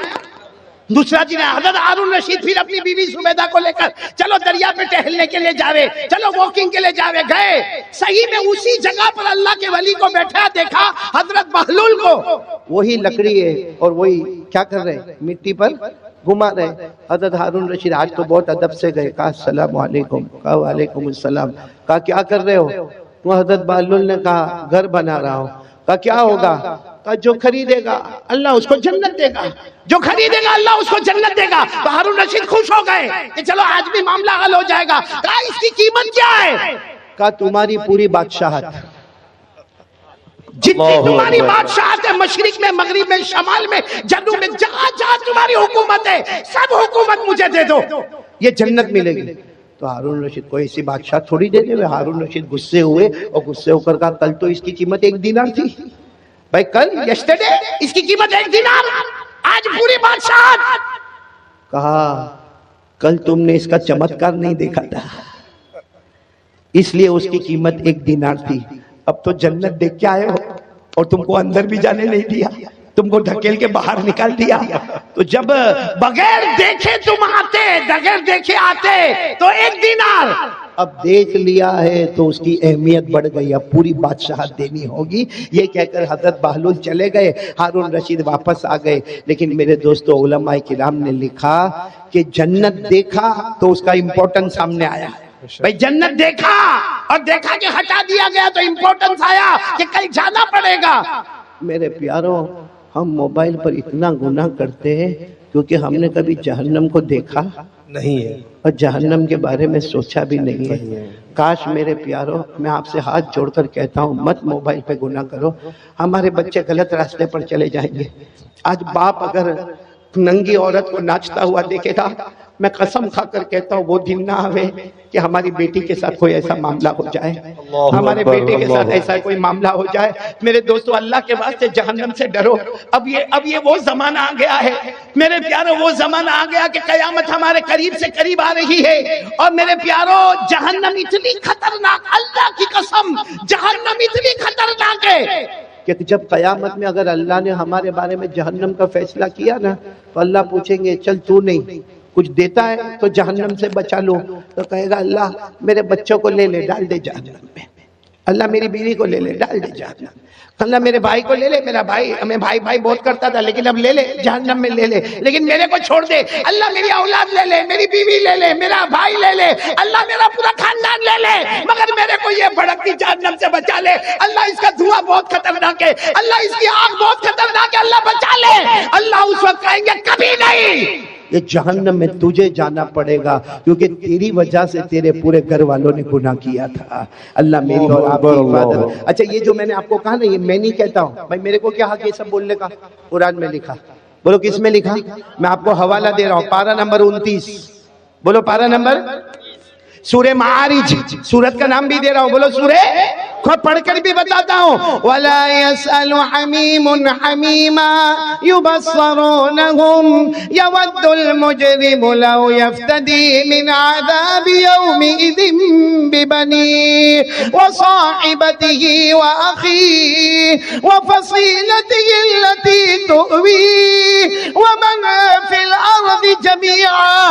دوسرا دن آیا۔ حضرت ہارون رشید پھر اپنی بیوی زبیدہ کو لے کر چلو دریا پہ ٹہلنے کے لیے جاوے، چلو واکنگ کے لیے جاوے، گئے۔ صحیح میں اسی جگہ پر اللہ کے ولی کو بیٹھا دیکھا، حضرت بہلول کو، وہی لکڑی ہے اور وہی کیا کر رہے، مٹی پر گھما رہے۔ حضرت ہارون رشید آج تو بہت ادب سے گئے، کہا السلام علیکم، کہا وعلیکم السلام، کہا کیا کر رہے ہو؟ وہ حضرت بہلول نے کہا گھر بنا رہا ہوں۔ کہا کیا ہوگا؟ کہا جو خریدے گا اللہ اس کو جنت دے گا، جو خریدے گا اللہ اس کو جنت دے گا۔ تو ہارون رشید خوش ہو گئے کہ چلو آج بھی معاملہ حل ہو جائے گا۔ کہا اس کی قیمت کیا ہے؟ کہا تمہاری پوری بادشاہت، جتنی تمہاری بادشاہت ہے، مشرق میں، مغرب میں، شمال میں، جنوب میں، جہاں جہاں تمہاری حکومت ہے، سب حکومت مجھے دے دو، یہ جنت ملے گی۔ تو ہارون رشید کو ایسی بادشاہ تھوڑی دے دے۔ ہارون رشید غصے ہوئے اور غصے ہو کر کہا کل تو اس کی قیمت 1 دینار تھی بھائی، کل یسٹرڈے اس کی قیمت 1 دینار، آج پوری بادشاہت۔ کہا کل تم نے اس کا چمتکار نہیں دیکھا تھا، اس لیے اس کی قیمت 1 دینار تھی، اب تو جنت دیکھ کے آئے ہو اور تم کو اندر بھی جانے نہیں دیا، تم کو دھکیل کے باہر نکال دیا۔ تو جب بغیر دیکھے تم آتے، بغیر دیکھے آتے تو 1 دینار، اب دیکھ لیا ہے تو اس کی اہمیت بڑھ گئی، اب پوری بادشاہت دینی ہوگی۔ یہ کہہ کر حضرت بہلول چلے گئے، ہارون رشید واپس آ گئے۔ لیکن میرے دوستو، علماء کرام نے لکھا کہ جنت دیکھا تو اس کا امپورٹنس سامنے آیا۔ بھائی جنت دیکھا اور دیکھا کہ ہٹا دیا گیا تو امپورٹنس آیا کہ کل جانا پڑے گا۔ میرے پیاروں، ہم موبائل پر اتنا گناہ کرتے ہیں کیونکہ ہم نے کبھی جہنم کو دیکھا
نہیں ہے
اور جہنم کے بارے میں سوچا بھی نہیں ہے۔ کاش میرے پیاروں، میں آپ سے ہاتھ جوڑ کر کہتا ہوں مت موبائل پہ گناہ کرو، ہمارے بچے غلط راستے پر چلے جائیں گے۔ آج باپ اگر ننگی عورت کو ناچتا ہوا دیکھے گا، میں قسم کھا کر کہتا ہوں وہ دن نہ آوے کہ ہماری بیٹی کے ساتھ کوئی ایسا معاملہ ہو جائے، ہمارے بیٹے کے ساتھ ایسا کوئی معاملہ ہو جائے۔ میرے دوستو، اللہ کے واسطے جہنم سے ڈرو۔ اب یہ وہ زمانہ آ گیا ہے میرے پیاروں، وہ زمانہ آ گیا کہ قیامت ہمارے قریب سے قریب آ رہی ہے۔ اور میرے پیاروں، جہنم اتنی خطرناک، اللہ کی قسم جہنم اتنی خطرناک ہے کہ جب قیامت میں اگر اللہ نے ہمارے بارے میں جہنم کا فیصلہ کیا نا تو اللہ پوچھیں گے چل تو نہیں کچھ دیتا ہے تو جہنم سے بچا لو، تو کہے گا اللہ میرے بچوں کو لے لے ڈال دے جہنم میں، اللہ میری بیوی کو لے لے ڈال دے جہنم، اللہ میرے بھائی کو لے لے، میرا بھائی ہمیں بھائی بھائی بہت کرتا تھا لیکن اب لے لے جہنم میں لے لے، لیکن میرے کو چھوڑ دے، اللہ میری اولاد لے لے، میری بیوی لے لے، میرا بھائی لے لے، اللہ میرا پورا خاندان لے لے، مگر میرے کو یہ بھڑکتی جہنم سے بچا لے، اللہ اس کا دھواں بہت خطرناک ہے، اللہ اس کی آگ بہت خطرناک ہے، اللہ بچا لے۔ اللہ اس وقت کہیں گے کبھی نہیں، یہ جہنم میں تجھے جانا پڑے گا کیونکہ تیری وجہ سے تیرے پورے گھر والوں نے گناہ کیا تھا۔ اللہ میری اور آپ کی حفاظت۔ اچھا یہ جو میں نے آپ کو کہا نا، یہ میں نہیں کہتا ہوں بھائی، میرے کو کیا حق یہ سب بولنے کا؟ قرآن میں لکھا، بولو کس میں لکھا؟ میں آپ کو حوالہ دے رہا ہوں، پارہ نمبر 29، بولو پارہ نمبر، سورہ معارج، سورت کا نام بھی دے رہا ہوں، بولو سورہ، خود پڑھ کر بھی بتاتا ہوں۔ وَلَا يَسْأَلُ حَمِيمٌ حَمِيمًا يُبَصَّرُونَهُمْ يَوَدُّ الْمُجْرِمُ لَوْ يَفْتَدِي مِنْ عَذَابِ يَوْمِئِذٍ بِبَنِيهِ وَصَاحِبَتِهِ وَأَخِيهِ وَفَصِيلَتِهِ الَّتِي تُؤْوِيهِ وَمَنْ فِي الْأَرْضِ جَمِيعًا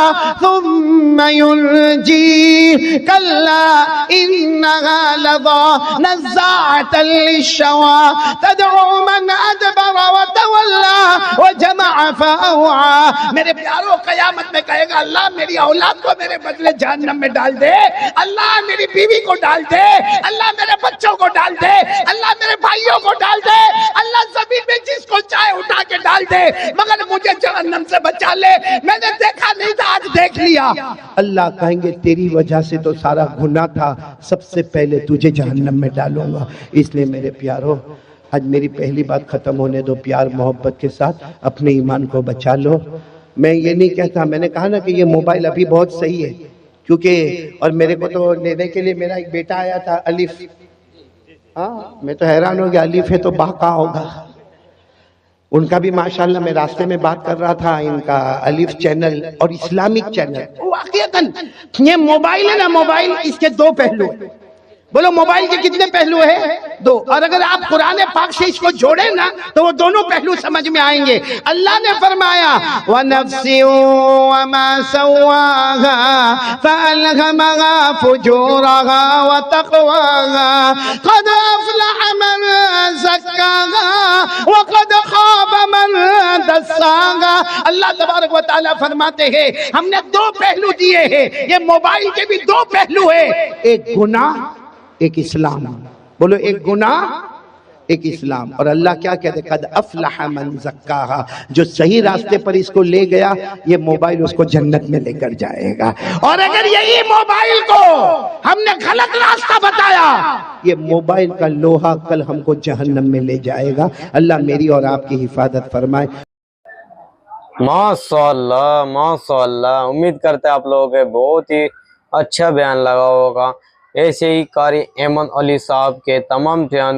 ثُمَّ يُنْجِيهِ كَلَّا إِنَّهَا لَظَىٰ نَزَّاعَةً لِلشَّوَىٰ تَدْعُو مَنْ أَدْبَرَ وَتَوَلَّىٰ وَجَمَعَ فَأَوْعَىٰ۔ میرے پیاروں، قیامت میں کہے گا اللہ میری اولاد کو میرے بدلے جہنم میں ڈال دے، اللہ میری بیوی کو ڈال دے، اللہ میرے بچوں کو ڈال دے، اللہ میرے بھائیوں کو ڈال دے، اللہ زمین میں جس کو چاہے اٹھا کے ڈال دے، مگر مجھے جہنم سے بچا لے، میں نے دیکھا نہیں تھا آج دیکھ لیا۔ اللہ کہیں گے تیری وجہ سے تو سارا گناہ تھا، سب سے پہلے تجھے جہنم میں ڈالوں گا۔ اس لیے میرے پیاروں، آج میری پہلی بات ختم ہونے دو، پیار محبت کے ساتھ اپنے ایمان کو بچا لو۔ میں یہ نہیں کہتا، میں نے کہا نا کہ یہ موبائل ابھی بہت صحیح ہے کیونکہ، اور میرے کو تو لینے کے لیے میرا ایک بیٹا آیا تھا الف، ہاں میں تو حیران ہو گیا، الف ہے تو با کا ہوگا. ان کا بھی ماشاءاللہ میں راستے میں بات کر رہا تھا، ان کا الف چینل اور اسلامک چینل. واقعتاً یہ موبائل ہے نا، موبائل اس کے دو پہلو ہیں. بولو موبائل کے کتنے پہلو ہیں؟ دو. اور اگر آپ قرآن پاک سے اس کو جوڑیں نا تو وہ دونوں پہلو سمجھ میں آئیں گے. اللہ نے فرمایا وَنَفْسٍ وَمَا سَوَّاهَا فَأَلْهَمَهَا فُجُورَهَا وَتَقْوَاهَا قَدْ أَفْلَحَ مَنْ زَكَّاهَا وَقَدْ خَابَ مَنْ دَسَّاهَا. اللہ تبارک و تعالیٰ فرماتے ہیں ہم نے دو پہلو دیے ہیں. یہ موبائل کے بھی دو پہلو ہیں، ایک گناہ ایک اسلام. بولو ایک گناہ ایک اسلام. اور اللہ کیا کہتے ہیں؟ قد افلح من زکاہا. جو صحیح راستے پر اس کو لے گیا یہ موبائل اس کو جنت میں لے کر جائے گا. اور اگر یہی موبائل کو ہم نے غلط راستہ بتایا یہ موبائل کا لوہا کل ہم کو جہنم میں لے جائے گا. اللہ میری اور آپ کی حفاظت فرمائے.
ماشاءاللہ ماشاءاللہ. امید کرتے ہیں آپ لوگوں کے بہت ہی اچھا بیان لگا ہوگا. ایسے ہی قاری ایمن علی صاحب کے تمام بیان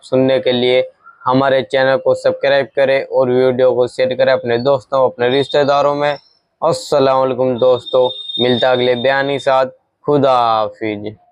سننے کے لیے ہمارے چینل کو سبسکرائب کریں اور ویڈیو کو شیئر کریں اپنے دوستوں اپنے رشتہ داروں میں. السلام علیکم دوستو، ملتا اگلے بیان کے ساتھ. خدا حافظ.